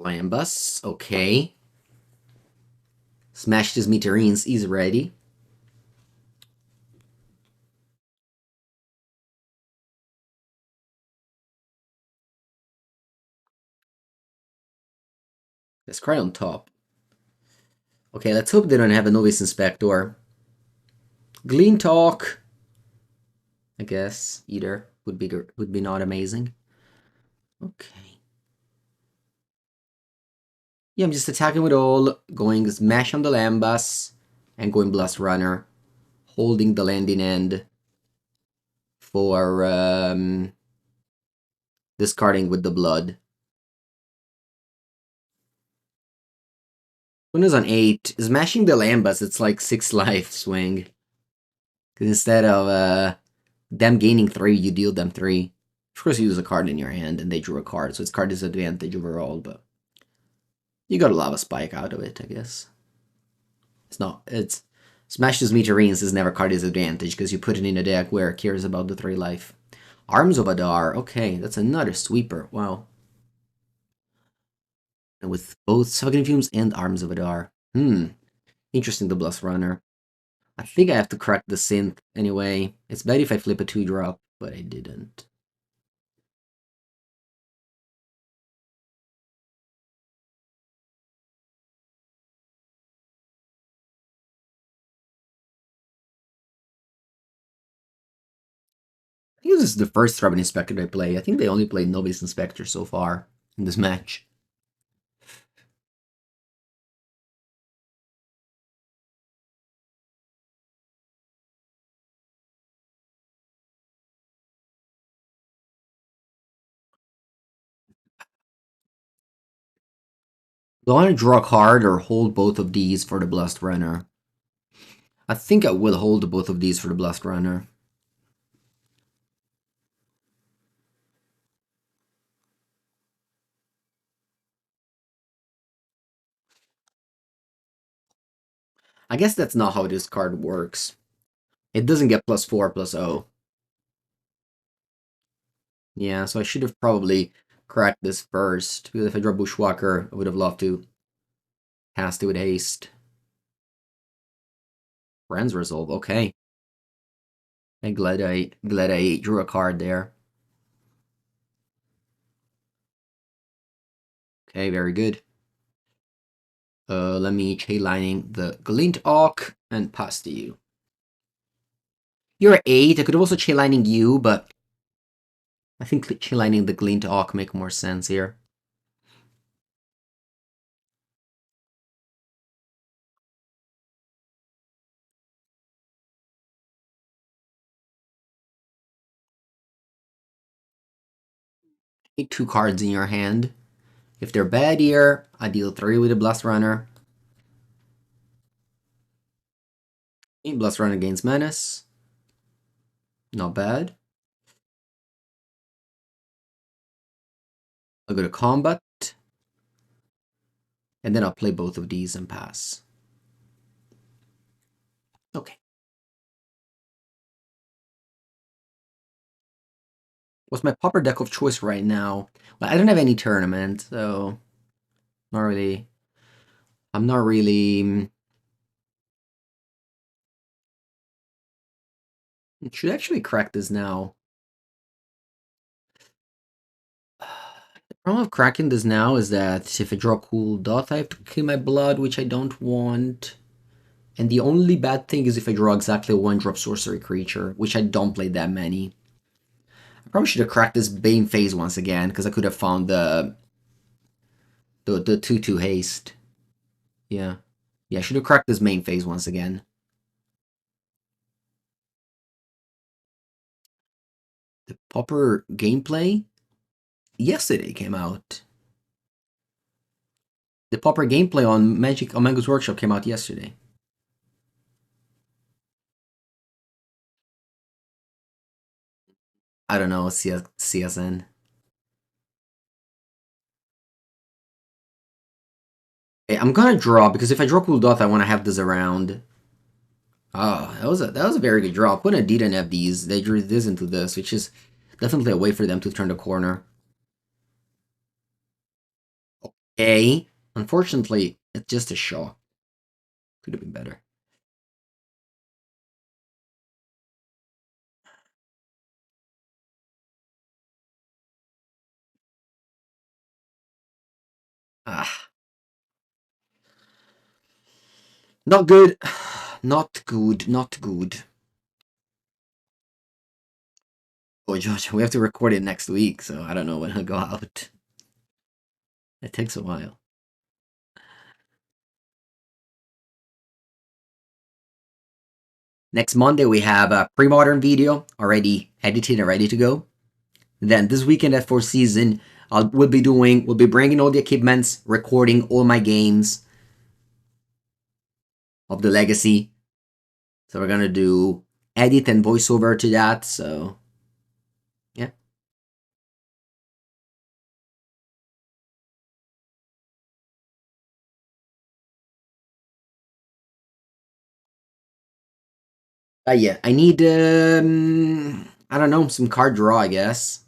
Lambus, okay. Smash the Smithereens is ready. Let's cry on top. Okay, let's hope they don't have a Novice Inspector. Glean Talk. I guess either would be not amazing. Okay. Yeah, I'm just attacking with all, going Smash on the Lambus, and going Blast-Runner, holding the landing end for discarding with the blood. When it's on 8, smashing the Lambus, it's like 6 life swing. Because instead of them gaining 3, you deal them 3. Of course, you use a card in your hand, and they drew a card, so it's card disadvantage overall, but you got a Lava Spike out of it, I guess. It's Smash the Smithereens is never card disadvantage, because you put it in a deck where it cares about the 3 life. Arms of Adar, okay, that's another sweeper, wow. And with both Suffocating Fumes and Arms of Adar. Interesting, the Blast-Runner. I think I have to crack the synth anyway. It's bad if I flip a 2-drop, but I didn't. I think this is the first Robin Inspector they play. I think they only played Novice Inspector so far in this match. Do I want to draw a card or hold both of these for the Blast-Runner? I think I will hold both of these for the Blast-Runner. I guess that's not how this card works. It doesn't get +4 +0. Yeah, so I should have probably cracked this first, because if I draw Bushwhacker, I would have loved to cast it with haste. Wrenn's Resolve, okay. I'm glad I drew a card there. Okay, very good. Let me Chainlightning the Glint Orc and pass to you. You're at 8. I could have also Chainlightning you, but I think Chainlightning the Glint Orc make more sense here. Need 2 cards in your hand. If they're bad here, I deal 3 with the Blast-Runner. Blast-Runner gains Menace. Not bad. I'll go to Combat. And then I'll play both of these and pass. Okay. What's my Pauper deck of choice right now? Well, I don't have any tournament, so not really. I'm not really. Should actually crack this now. The problem of cracking this now is that if I draw Kuldotha, I have to kill my blood, which I don't want. And the only bad thing is if I draw exactly a 1-drop sorcery creature, which I don't play that many. I probably should have cracked this Bane phase once again, because I could have found the 2/2 haste. Yeah. Yeah, I should have cracked this main phase once again. The Pauper gameplay yesterday came out. The Pauper gameplay on Mango's Workshop came out yesterday. I don't know, CSN. Hey, I'm gonna draw because if I draw Kuldotha, I want to have this around. Oh, that was a very good draw. Put a Dita and FDs. They drew this into this, which is definitely a way for them to turn the corner. Okay. Unfortunately, it's just a shock. Could have been better. Ah. Not good. Not good. Not good. Oh, Josh, we have to record it next week, so I don't know when it'll go out. It takes a while. Next Monday, we have a pre-modern video already edited and ready to go. Then this weekend at Four Season, we'll be bringing all the equipments, recording all my games of the Legacy. So we're gonna do edit and voiceover to that. So yeah. Yeah, I need I don't know, some card draw, I guess.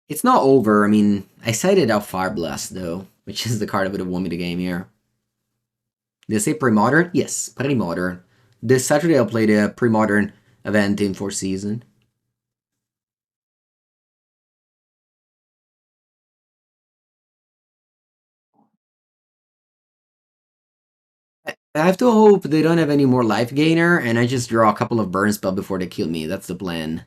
It's not over. I mean, I cited out Fireblast though, which is the card that would have won me the game here. Did I say pre-modern? Yes, pre-modern. This Saturday I'll play the pre-modern event in Four Season. I have to hope they don't have any more life gainer, and I just draw a couple of burn spell before they kill me. That's the plan.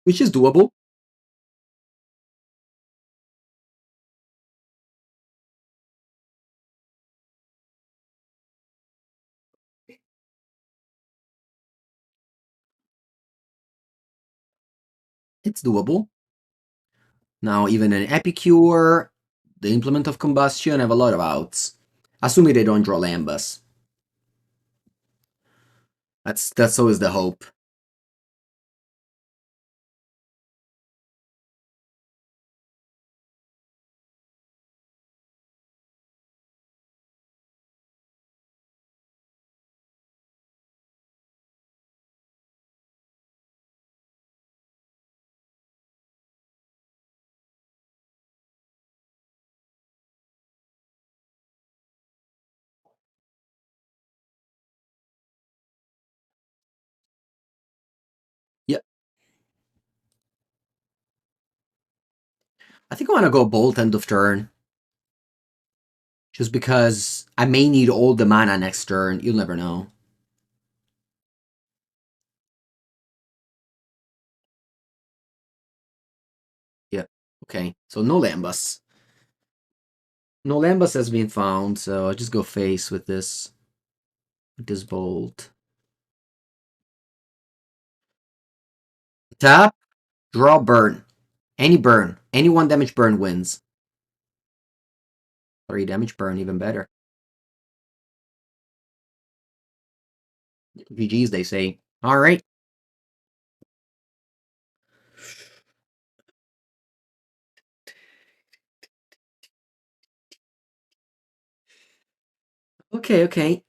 Which is doable. It's doable. Now, even an Epicure, the Implement of Combustion have a lot of outs. Assuming they don't draw Lambus. That's always the hope. Yep. I think I want to go Bolt end of turn. Just because I may need all the mana next turn. You'll never know. Yeah. Okay. So no Lambus. No Lambus has been found, so I'll just go face with this. With this Bolt. Tap. Draw burn. Any burn. Any 1 damage burn wins. 3 damage burn, even better. GG's, they say. Alright. Okay, okay.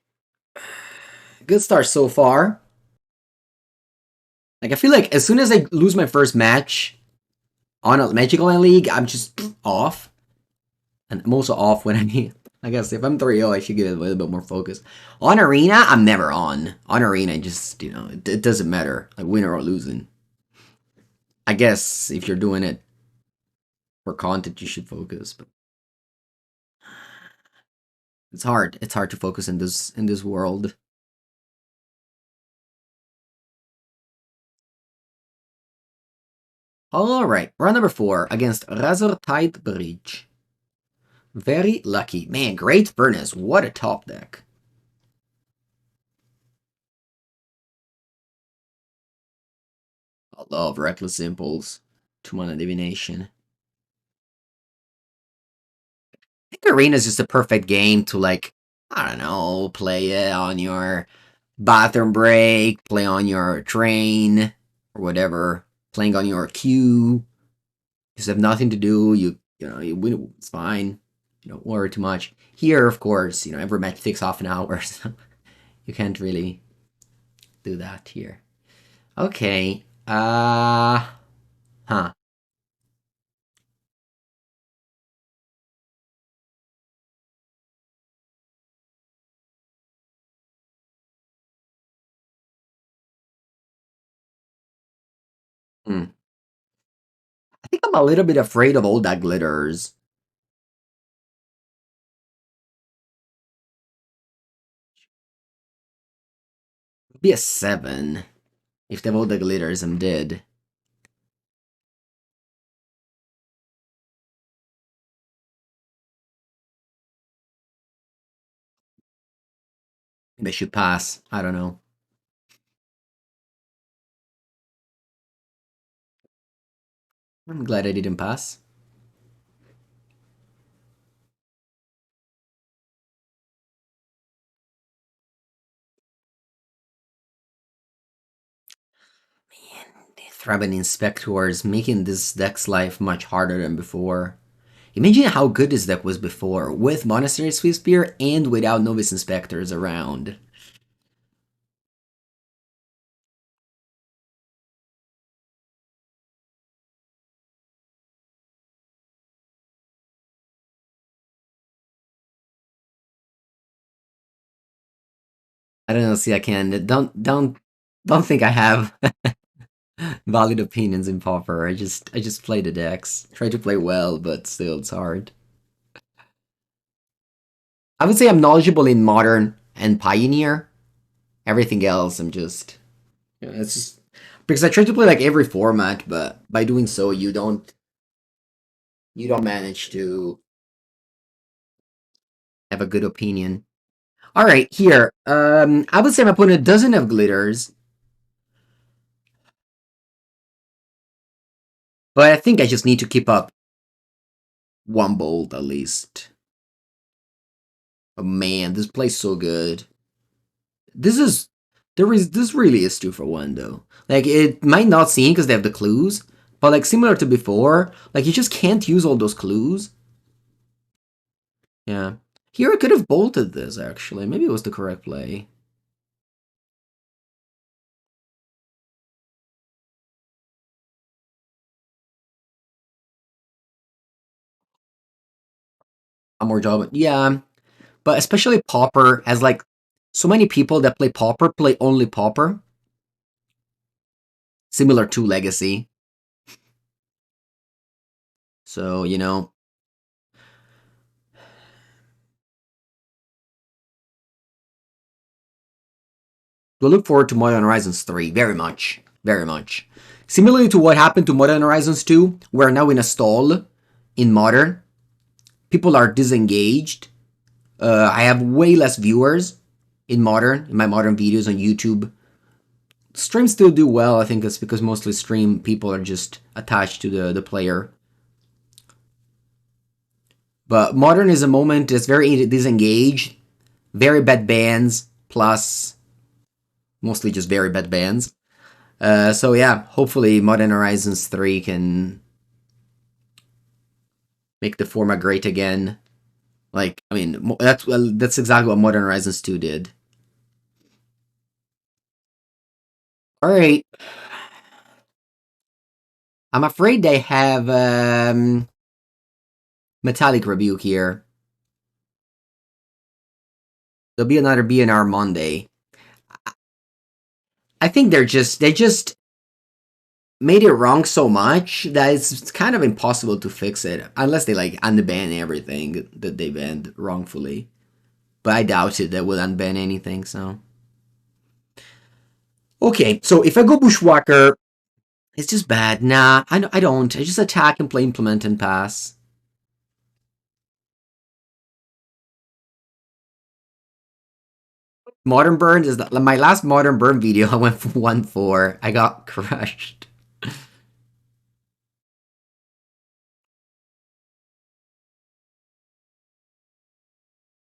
Good start so far. Like, I feel like as soon as I lose my first match on a Magic Online League, I'm just off. And I'm also off when I guess if I'm 3-0, I should get a little bit more focus. On Arena, I'm never on. On Arena, just, it doesn't matter. Like, winning or losing. I guess if you're doing it for content, you should focus, but it's hard. It's hard to focus in this world. Alright, round number 4 against Razortide Bridge. Very lucky. Man, great Furnace. What a top deck. I love Reckless Impulse. 2-mana Divination. I think Arena is just a perfect game to, like, I don't know, play it on your bathroom break, play on your train, or whatever. Playing on your queue. Just have nothing to do. You win. It's fine. You don't worry too much. Here, of course, every match takes half an hour, so you can't really do that here. Okay. Huh. Hmm. I think I'm a little bit afraid of all that glitters. It'd be a 7. If they have all the glitters, I'm dead. Maybe I should pass. I don't know. I'm glad I didn't pass. Man, the Thraben Inspector is making this deck's life much harder than before. Imagine how good this deck was before, with Monastery Swiftspear and without Novice Inspectors around. I don't know, see, I can don't think I have valid opinions in Pauper. I just play the decks. Try to play well, but still it's hard. I would say I'm knowledgeable in Modern and Pioneer. Everything else, I'm just, it's just because I try to play like every format, but by doing so, you don't manage to have a good opinion. All right, here. I would say my opponent doesn't have glitters. But I think I just need to keep up one bolt at least. Oh man, this plays so good. This really is 2-for-1 though. Like, it might not seem because they have the clues, but like similar to before, like you just can't use all those clues. Yeah. Here I could have bolted this actually. Maybe it was the correct play. A more job. Yeah. But especially Pauper has like so many people that play Pauper play only Pauper. Similar to Legacy. So, you know. We'll look forward to Modern Horizons 3 very much. Very much. Similarly to what happened to Modern Horizons 2, we're now in a stall in Modern. People are disengaged. I have way less viewers in Modern, in my Modern videos on YouTube. Streams still do well. I think it's because mostly stream people are just attached to the player. But Modern is a moment that's very disengaged, very bad bans, plus mostly just very bad bans. So yeah, hopefully Modern Horizons 3 can make the format great again. Like, I mean, that's exactly what Modern Horizons 2 did. Alright. I'm afraid they have Metallic Rebuke here. There'll be another BNR Monday. I think they just made it wrong so much that it's kind of impossible to fix it unless they like unban everything that they banned wrongfully. But I doubt it they will unban anything. So okay, so if I go Bushwhacker, it's just bad. Nah, I don't. I just attack and play Implement and pass. Modern Burn is my last Modern Burn video. I went for 1-4. I got crushed. I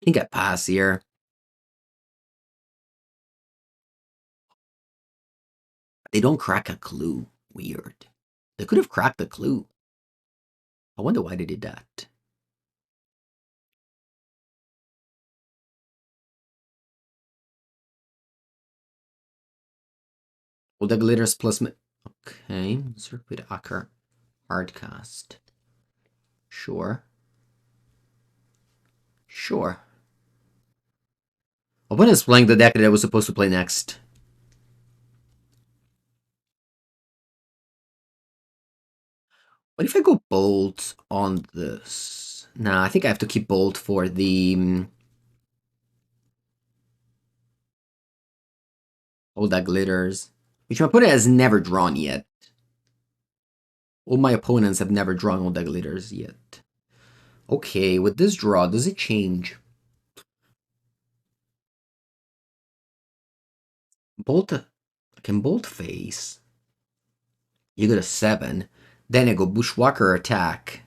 think I pass here. They don't crack a clue. Weird. They could have cracked the clue. I wonder why they did that. Well, the glitters plus... Okay, Circuit Acker. Hardcast. Sure. Sure. Opponent is playing the deck that I was supposed to play next. What if I go Bolt on this? Nah, I think I have to keep Bolt for the... all that glitters. Which my opponent has never drawn yet. All my opponents have never drawn all that glitters yet. Okay, with this draw, does it change? Bolt... I can Bolt face. You get a 7. Then I go Bushwhacker attack.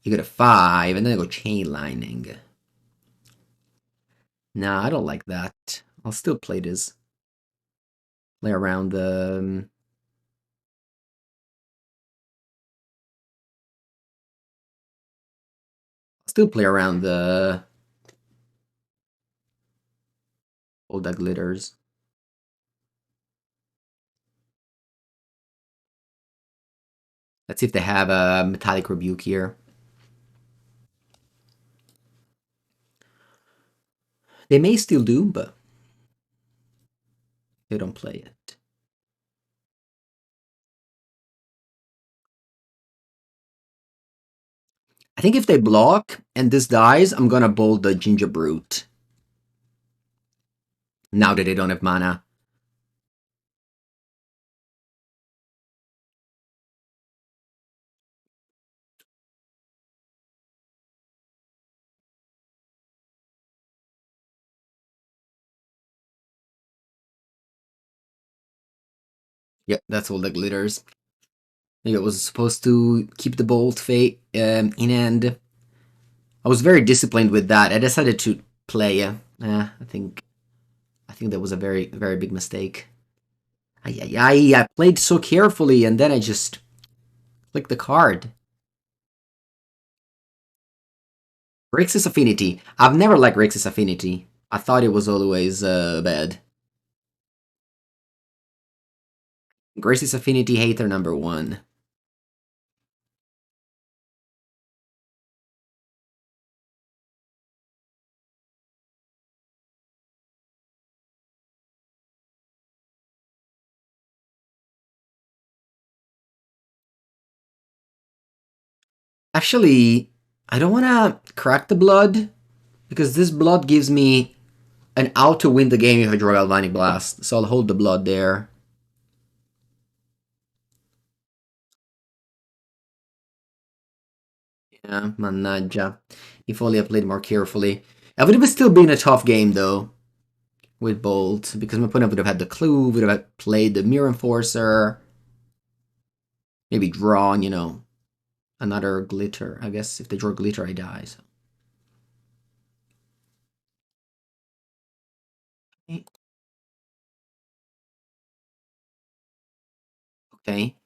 You get a 5, and then I go Chain Lightning. Nah, I don't like that. I'll still play this. Play around the... still play around the... all that glitters. Let's see if they have a Metallic Rebuke here. They may still do, but they don't play it. I think if they block and this dies, I'm gonna bolt the Ginger Brute. Now that they don't have mana. Yep, that's all the glitters. Maybe I was supposed to keep the bolt fate in hand. I was very disciplined with that. I decided to play. I think that was a very big mistake. I played so carefully, and then I just clicked the card. Grixis Affinity. I've never liked Grixis Affinity. I thought it was always bad. Grixis Affinity hater number 1. Actually, I don't want to crack the blood, because this blood gives me an out to win the game if I draw Galvanic Blast, so I'll hold the blood there. Yeah, mannaggia. If only I played more carefully. It would have still been a tough game, though, with Bolt, because my opponent would have had the clue, would have played the Mirror Enforcer, maybe drawn, another glitter. I guess if they draw glitter, I die, so. Okay.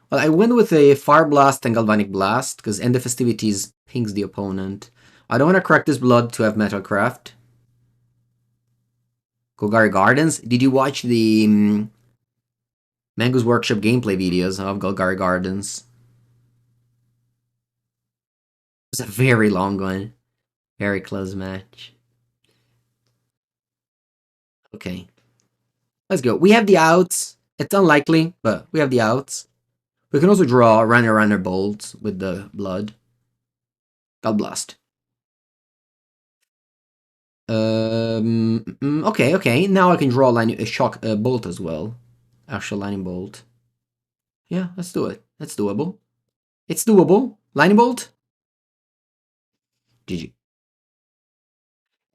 Well, I went with a Fireblast and Galvanic Blast, because End the Festivities pings the opponent. I don't want to crack this blood to have Metalcraft. Golgari Gardens. Did you watch the Mango's Workshop gameplay videos of Golgari Gardens? It was a very long one. Very close match. Okay. Let's go. We have the outs. It's unlikely, but we have the outs. We can also draw Runner Bolt with the blood. God Blast. Okay. Now I can draw a shock bolt as well. Actual lightning bolt. Yeah, let's do it. That's doable. It's doable. Lightning bolt. GG.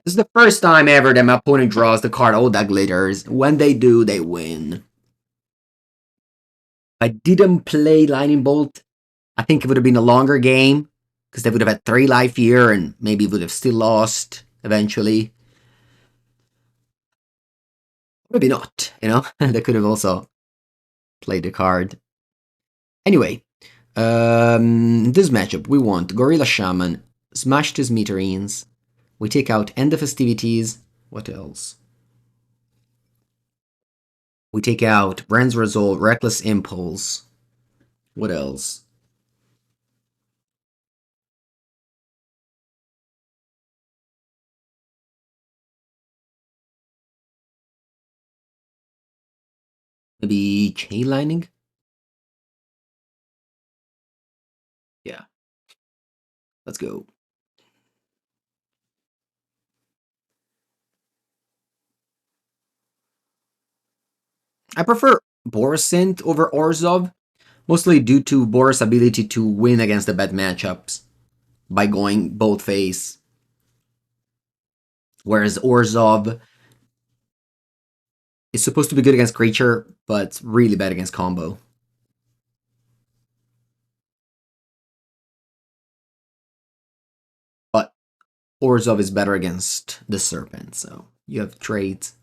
This is the first time ever that my opponent draws the card all that glitters. When they do, they win. If I didn't play Lightning Bolt, I think it would have been a longer game, because they would have had 3 life here and maybe would have still lost eventually. Maybe not, they could have also played the card. Anyway, this matchup, we want Gorilla Shaman, smash to Smithereens. We take out End the Festivities. What else? We take out Brand's Resolve, Reckless Impulse. What else? Maybe Chain Lightning? Yeah. Let's go. I prefer Borisint over Orzhov, mostly due to Boris' ability to win against the bad matchups by going both face. Whereas Orzhov is supposed to be good against creature, but really bad against combo. But Orzhov is better against the Serpent, so you have trades.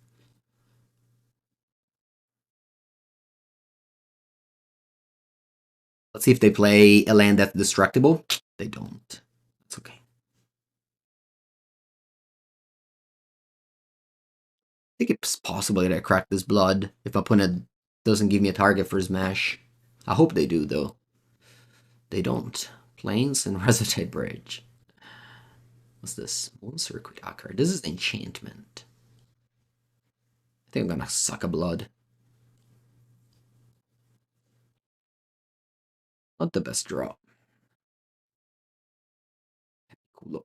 Let's see if they play a land that's destructible. They don't. It's okay. I think it's possible that I crack this blood if my opponent doesn't give me a target for Smash. I hope they do, though. They don't. Plains and Resetate Bridge. What's this? Moon Circuit Occur. This is enchantment. I think I'm gonna suck a blood. Not the best draw. Epiculo.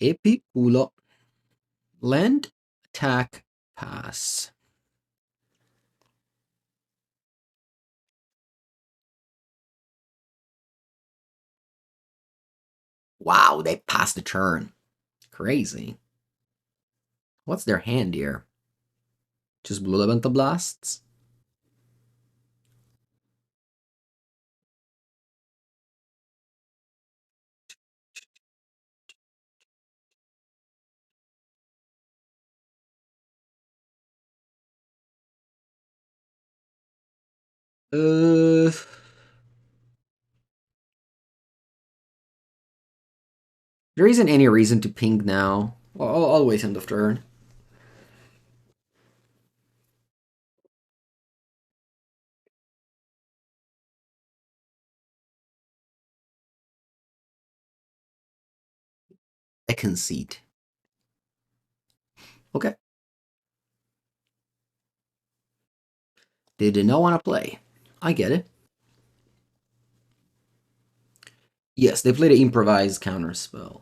Epiculo. Land, attack, pass. Wow, they passed the turn. Crazy. What's their hand here? Just Blue Elemental Blasts? Uh, there isn't any reason to ping now. I'll wait end of turn. I concede. Okay. They did not want to play. I get it. Yes, they played an improvised counter spell.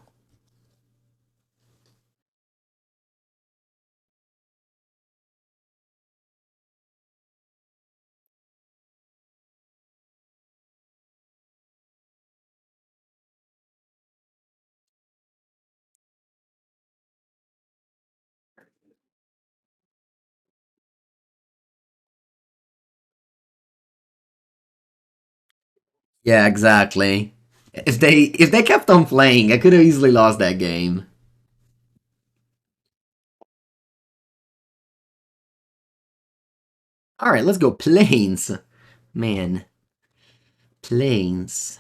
Yeah, exactly. If they kept on playing, I could have easily lost that game. Alright, let's go planes. Man. Planes.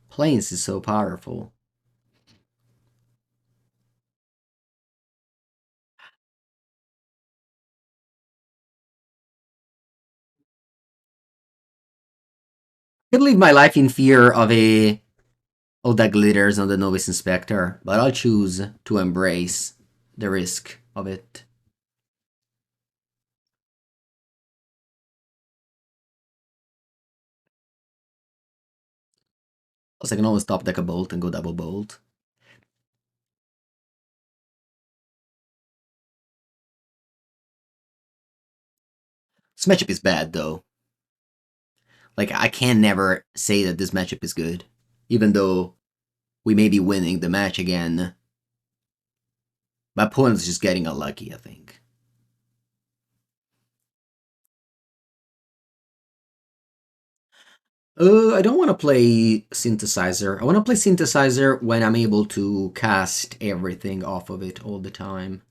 Planes is so powerful. I could leave my life in fear of all that glitters on the Novice Inspector, but I'll choose to embrace the risk of it. Plus, I can always top deck a bolt and go double bolt. This matchup is bad, though. Like, I can never say that this matchup is good, even though we may be winning the match again. My opponent's just getting unlucky, I think. I don't want to play Synthesizer. I want to play Synthesizer when I'm able to cast everything off of it all the time.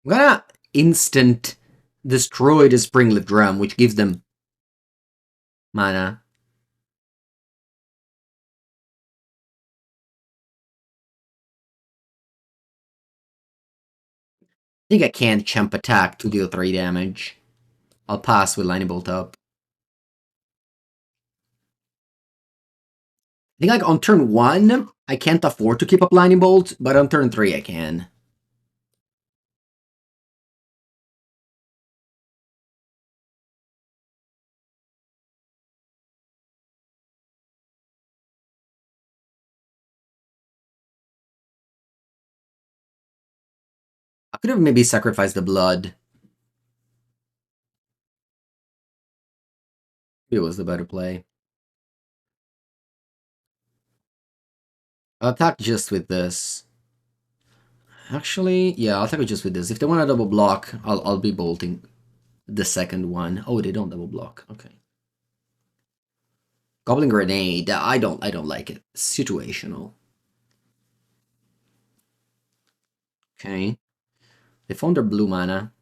I'm gonna instant destroy the Springleaf Drum, which gives them mana. I think I can't Champ Attack to deal 3 damage. I'll pass with Lightning Bolt up. I think like on turn 1, I can't afford to keep up Lightning Bolt, but on turn 3 I can. I could have maybe sacrificed the blood. It was the better play. I'll attack just with this. Actually, yeah, I'll attack it just with this. If they want to double block, I'll be bolting the second one. Oh, they don't double block. Okay. Goblin Grenade. I don't like it. Situational. Okay. They found their blue mana.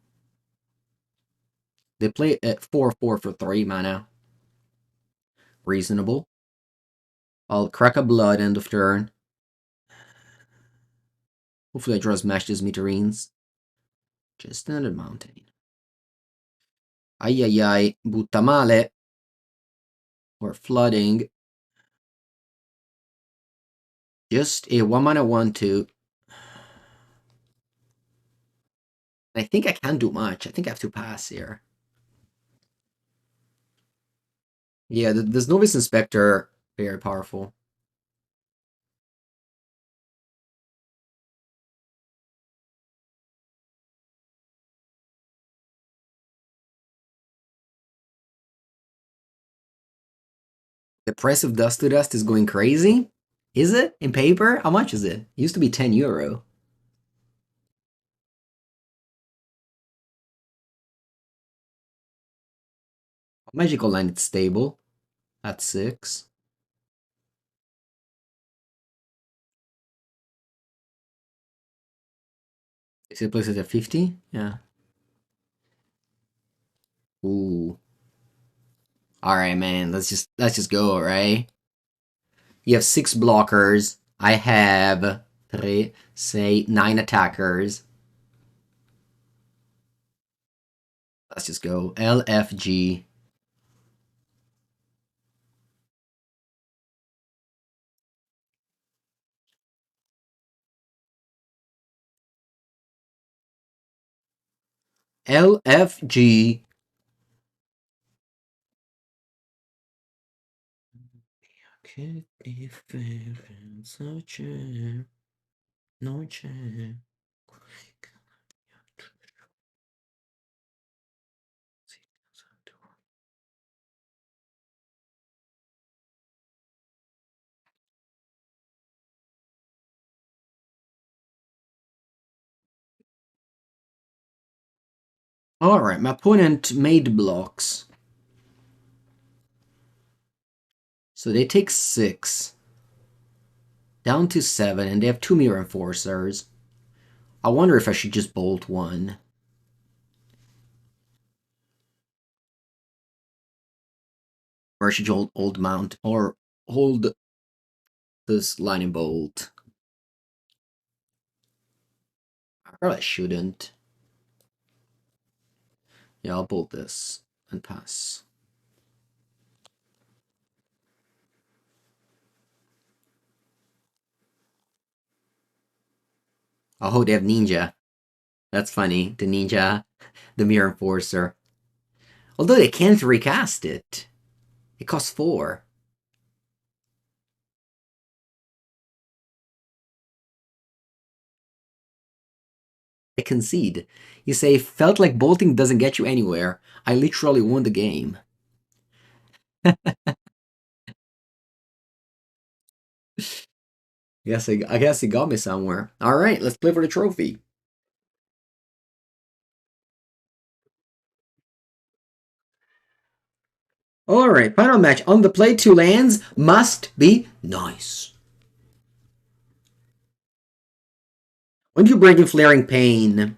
They play at 4/4 for 3 mana. Reasonable. I'll crack a blood end of turn. Hopefully I draw smash these Smithereens. Just another mountain. Ay ay ay. Butta male. We're flooding. Just a 1 mana 1/2. I think I can't do much. I think I have to pass here. Yeah, this Novice Inspector, very powerful. The price of Dust to Dust is going crazy. Is it? In paper? How much is it? It used to be €10. Magical Line, it's stable. That's 6. Is it placed at 50? Yeah. Ooh. Alright, man. Let's just go, right? You have 6 blockers. I have 3, say 9 attackers. Let's just go. LFG. LFG. Che differenza c'è? Non c'è. Alright, my opponent made blocks. So they take 6. Down to 7, and they have 2 Mirror Enforcers. I wonder if I should just bolt 1. Or I should hold mount, or hold this lightning bolt. I probably shouldn't. Yeah, I'll bolt this and pass. Oh, they have Ninja. That's funny. The Ninja, the Mirror Enforcer. Although they can't recast it. It costs 4. I concede. You say, felt like bolting doesn't get you anywhere. I literally won the game. I guess he got me somewhere. Alright, let's play for the trophy. Alright, final match. On the play, 2 lands. Must be nice. When you break in Flaring Pain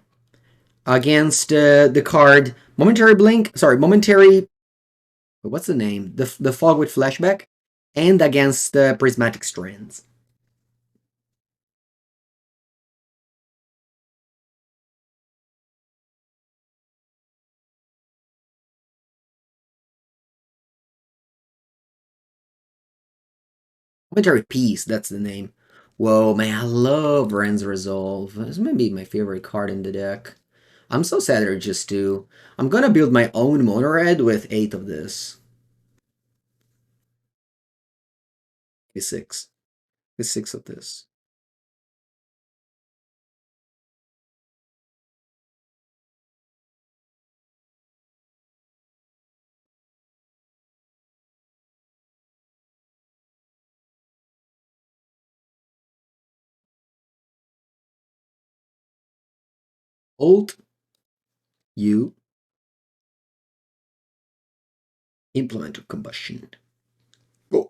against the card Momentary Blink, Momentary. What's the name? The Fog with Flashback, and against the Prismatic Strands. Momentary Peace, that's the name. Whoa, man, I love Wrenn's Resolve. This may be my favorite card in the deck. I'm so sad they're just 2. I'm gonna build my own MonoRed with 8 of this. Maybe 6. With 6 of this. Alt U Implement of Combustion. Go.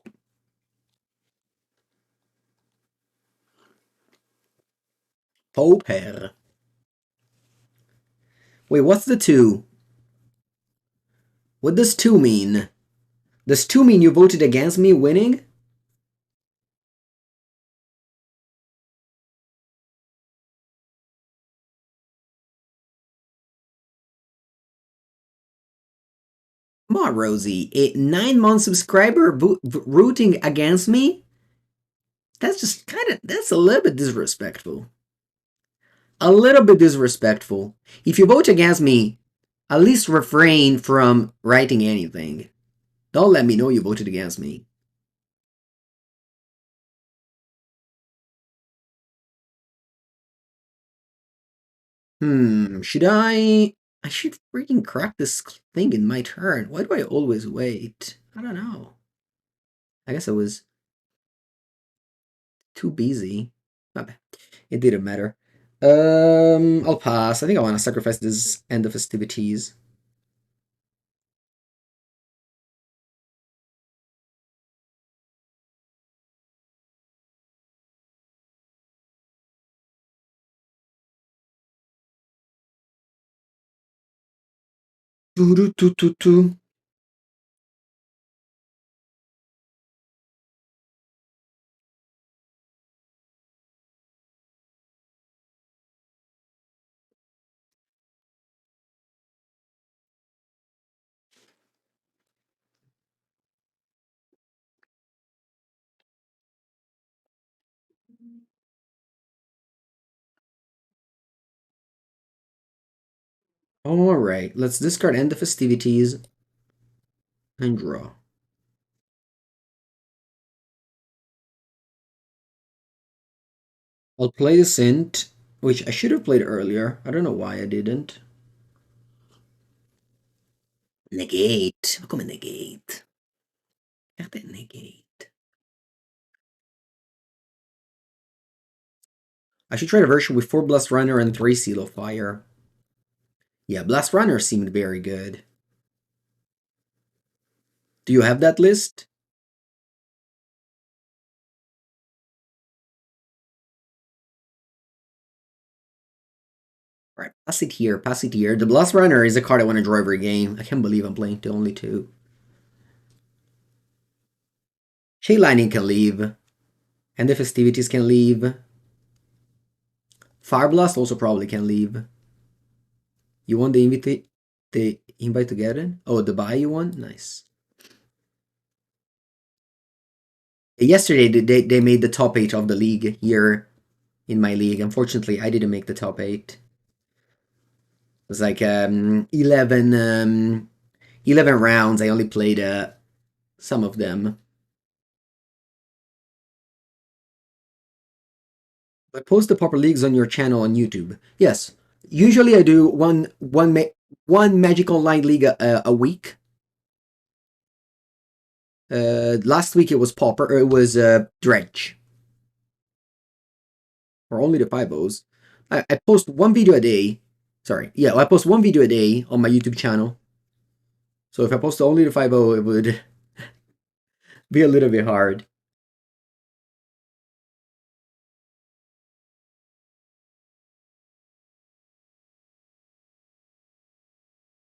Pauper. Wait, what's the 2? What does 2 mean? Does 2 mean you voted against me winning? Come on, Rosie. A 9-month subscriber rooting against me? That's just that's a little bit disrespectful. A little bit disrespectful. If you vote against me, at least refrain from writing anything. Don't let me know you voted against me. Should I should freaking crack this thing in my turn. Why do I always wait? I don't know. I guess I was Too busy. Vabbè, it didn't matter. I'll pass. I think I want to sacrifice this End the Festivities. Doo-doo-doo-doo-doo. Alright, let's discard End the Festivities and draw. I'll play the Synth, which I should have played earlier. I don't know why I didn't. Negate. Ma come negate? Carta negate. I should try the version with 4 Blast-Runner and 3 Seal of Fire. Yeah, Blast-Runner seemed very good. Do you have that list? Alright, pass it here, pass it here. The Blast-Runner is a card I want to draw every game. I can't believe I'm playing to only 2. Chain Lightning can leave. And the Festivities can leave. Fireblast also probably can leave. You want the invite to get in? Oh, the buy you want? Nice. Yesterday they made the top 8 of the league here in my league. Unfortunately, I didn't make the top 8. It was like 11 rounds. I only played some of them. I post the Pauper leagues on your channel on YouTube. Yes, usually I do one Magic Online league a week. Last week it was Pauper. It was Dredge. Or only the 5-0s. I post one video a day. Sorry, yeah, I post one video a day on my YouTube channel. So if I post only the 5-0, it would be a little bit hard.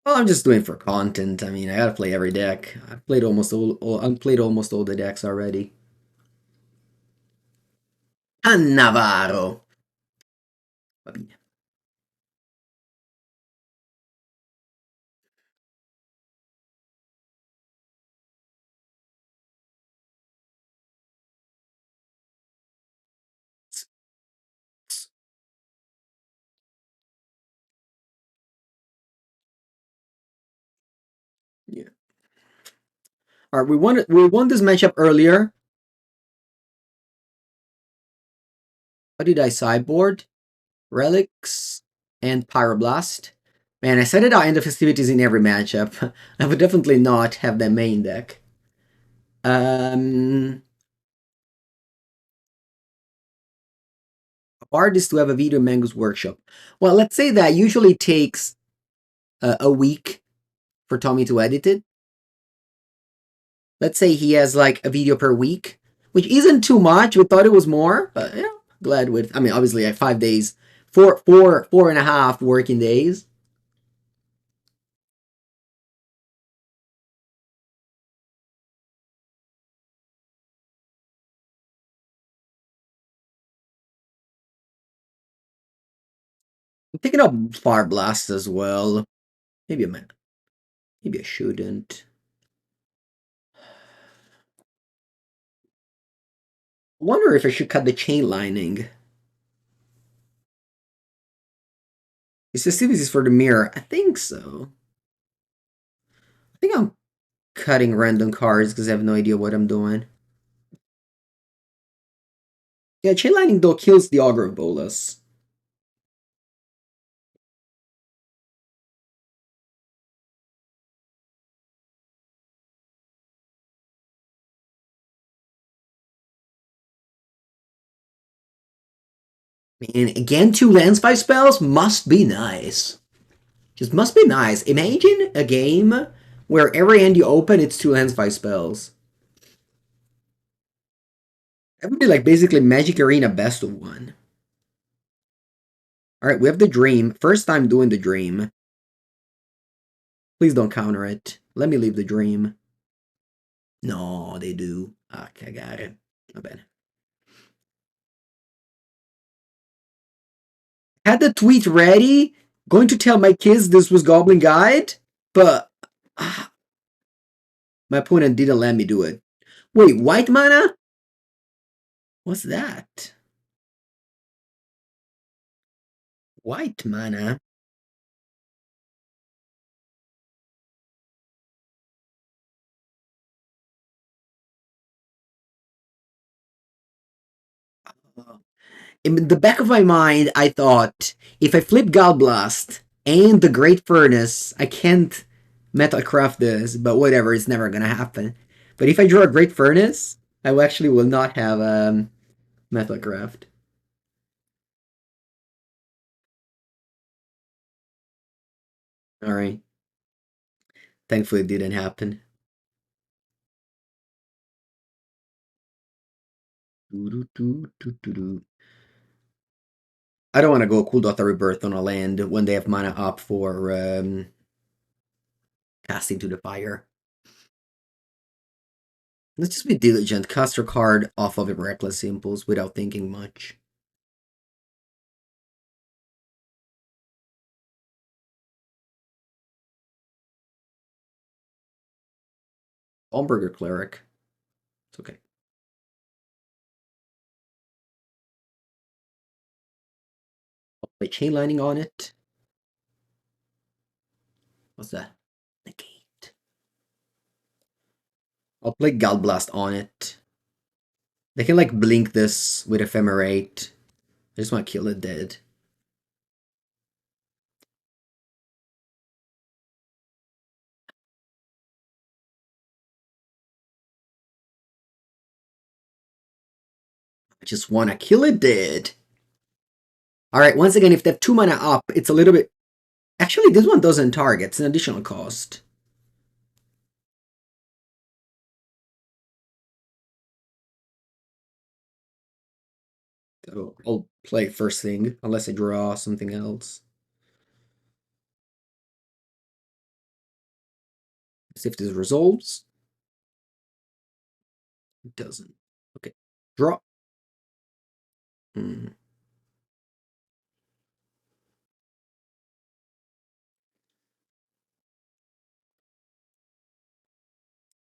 Well, I'm just doing it for content. I mean, I gotta play every deck. I've played almost all the decks already. Cannavaro. Va bene. Yeah. All right, we won this matchup earlier. What did I sideboard? Relics and Pyroblast. Man, I said it out in the festivities in every matchup. I would definitely not have that main deck. Hard is to have a video in Mango's workshop. Well, let's say that usually takes a week for Tommy to edit it. Let's say he has like a video per week, which isn't too much. We thought it was more, but yeah, glad with. I mean, obviously, like 5 days, four and a half working days. I'm picking up Fireblast as well. Maybe I shouldn't. I wonder if I should cut the chain lining. Is festivities for the mirror? I think so. I think I'm cutting random cards because I have no idea what I'm doing. Yeah, chain lining though kills the Aggro Bolas. And again, 2 lands, 5 spells must be nice. Just must be nice. Imagine a game where every hand you open, it's 2 lands, 5 spells. That would be like basically Magic Arena best of 1. Alright, we have the Dream. First time doing the Dream. Please don't counter it. Let me leave the Dream. No, they do. Okay, I got it. Not bad. Had the tweet ready. Going to tell my kids this was Goblin Guide, but my opponent didn't let me do it. Wait, white mana? What's that? White mana? In the back of my mind, I thought, if I flip Galblast and the Great Furnace, I can't Metalcraft this, but whatever, it's never gonna happen. But if I draw a Great Furnace, I actually will not have Metalcraft. Alright. Thankfully it didn't happen. I don't want to go Kuldotha Rebirth on a land when they have mana up for casting to the fire. Let's just be diligent. Cast your card off of a Reckless Impulse without thinking much. Almburger Cleric. It's okay. I'll play Chain Lightning on it. What's that? Negate. I'll play Galblast on it. They can like blink this with Ephemerate. I just want to kill it dead. I just want to kill it dead. Alright, once again, if they have 2 mana up, it's a little bit... Actually, this one doesn't target. It's an additional cost. So I'll play first thing, unless I draw something else. See if this resolves. It doesn't. Okay. Draw. I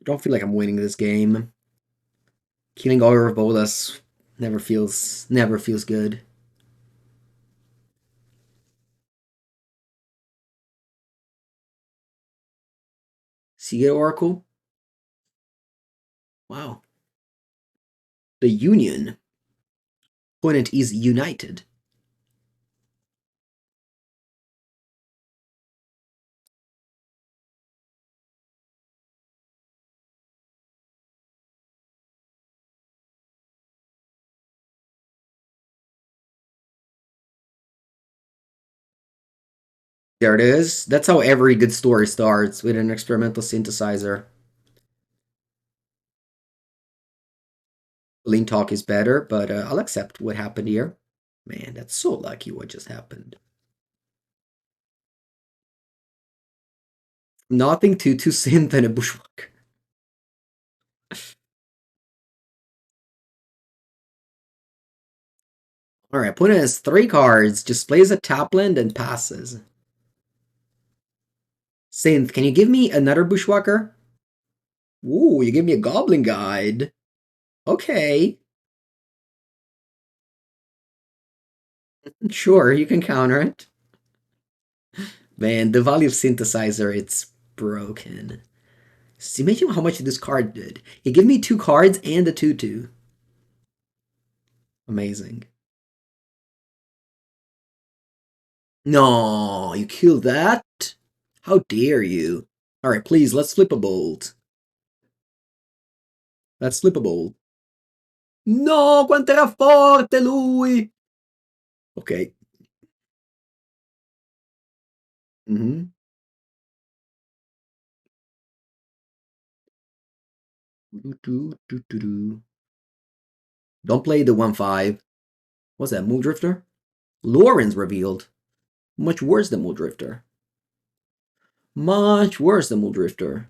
don't feel like I'm winning this game. Killing all your bolas never feels good. Seagate Oracle? Wow. The Union. Opponent is united. There it is. That's how every good story starts, with an experimental synthesizer. Lean talk is better, but I'll accept what happened here. Man, that's so lucky what just happened. Nothing to synth and a Bushwhacker. Alright, opponent has 3 cards, just plays a tapland and passes. Synth, can you give me another Bushwhacker? Ooh, you give me a Goblin Guide. Okay. Sure, you can counter it. Man, the value of Synthesizer, it's broken. So imagine how much this card did. It gave me 2 cards and a 2/2. Amazing. No, you killed that? How dare you? Alright, please, let's flip a bolt. Let's flip a bolt. No, quanto era forte lui! Okay. Mm-hmm. Don't play the 1/5. What's that, Moon Drifter? Lauren's revealed. Much worse than Moon Drifter. Much worse than Moon Drifter.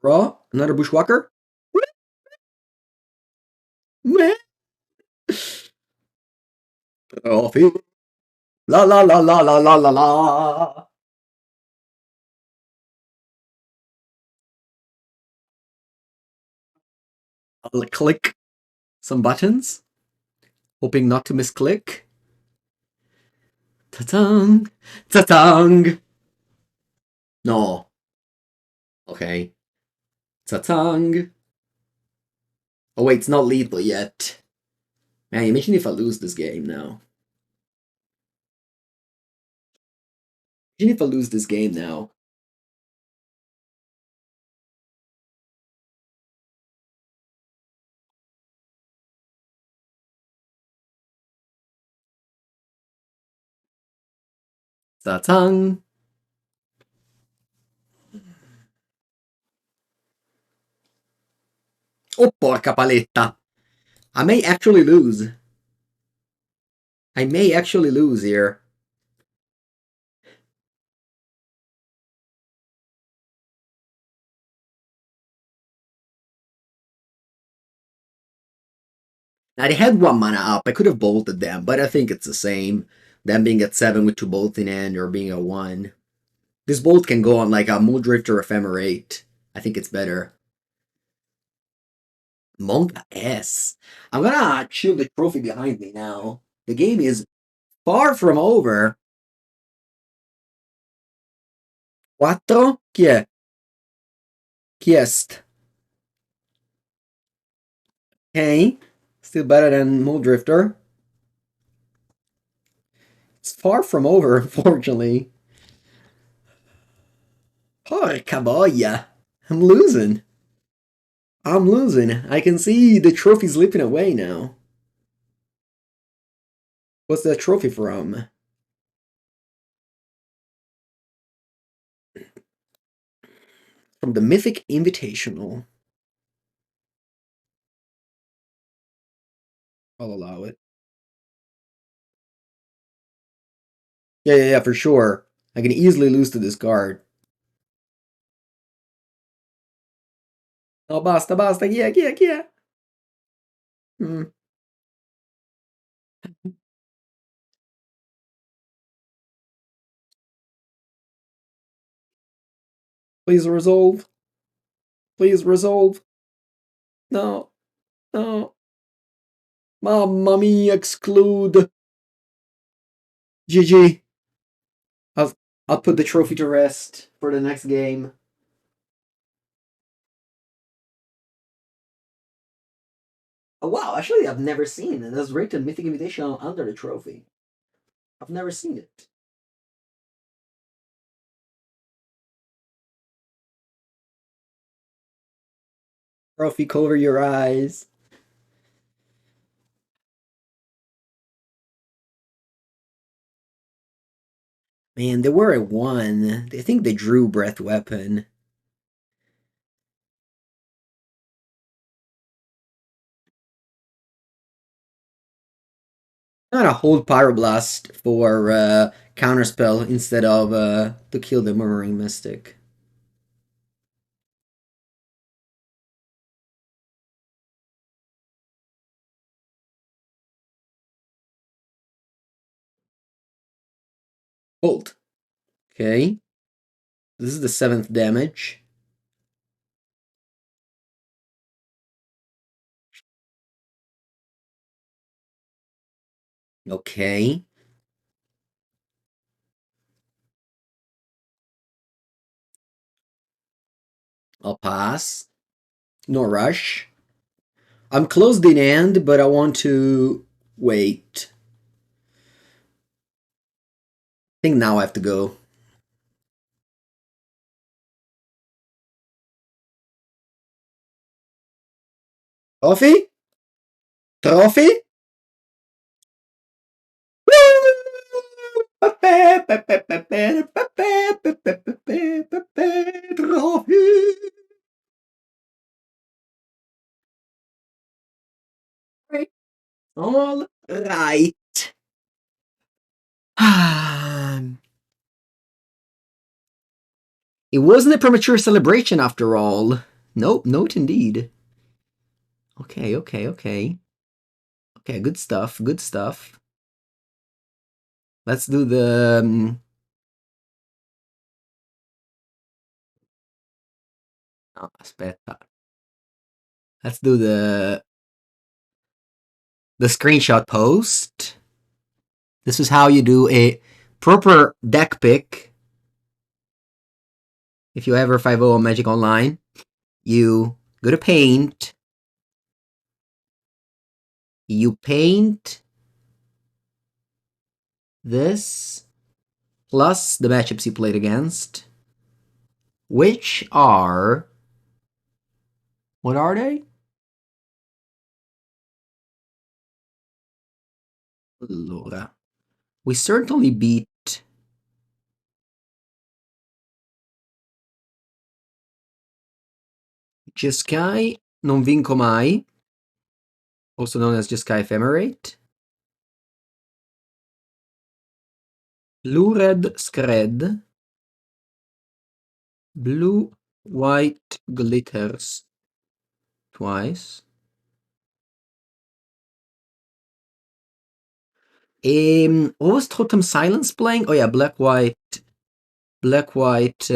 Raw? Another Bushwhacker? Oh, la la la la la la la la. I'll click some buttons, hoping not to misclick. Ta-tang! Ta-tang! No. Okay. Ta-tang! Oh wait, it's not lethal yet. Man, imagine if I lose this game now. Imagine if I lose this game now. Ta-tang! Oh, porca paletta! I may actually lose. I may actually lose here. Now, they had 1 mana up. I could have bolted them, but I think it's the same. Them being at 7 with 2 bolts in hand or being a 1. This bolt can go on like a Muldrift or Ephemerate. I think it's better. Monka S. I'm gonna shield the trophy behind me now. The game is far from over. 4? Chi è? Chi est? Okay. Still better than Muldrifter. It's far from over, unfortunately. Porca boia. I'm losing. I'm losing. I can see the trophy slipping away now. What's that trophy from? From the Mythic Invitational. I'll allow it. Yeah, for sure. I can easily lose to this card. No, basta, chi è? Hmm. Please resolve. Please resolve. No. No. Mamma mia, exclude. GG. I'll put the trophy to rest for the next game. Oh, wow, actually, I've never seen it. That's rated Mythic Invitational under the trophy. I've never seen it. Trophy, cover your eyes. Man, they were at 1. I think they drew Breath Weapon. I'm gonna hold Pyroblast for counterspell instead of to kill the Murmuring Mystic. Hold. Okay. This is the 7th damage. Okay. I'll pass. No rush. I'm closed in hand, but I want to wait. I think now I have to go. Trophy? Trophy? All right. It wasn't a premature celebration after all. Nope, not indeed. Okay. Okay, good stuff, good stuff. Let's do the... Oh, aspetta. Let's do the screenshot post. This is how you do a proper deck pick. If you ever 5.0 on Magic Online, you go to Paint. You paint this plus the matchups you played against, which are... What are they? Allora, we certainly beat Jeskai, Non Vinco Mai, also known as Jeskai Ephemerate, Blue-Red Skred, Blue-White Glitters twice, what was Totem Silence playing? Oh yeah, Black-White, Black-White,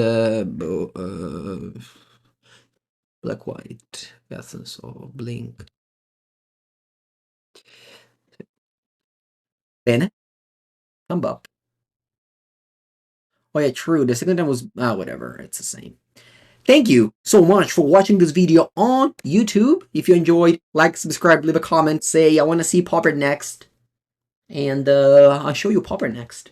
Essence of Blink. Bene. Thumb up. Oh yeah, true. The second time was... whatever. It's the same. Thank you so much for watching this video on YouTube. If you enjoyed, like, subscribe, leave a comment, say I want to see Pauper next. And I'll show you Pauper next.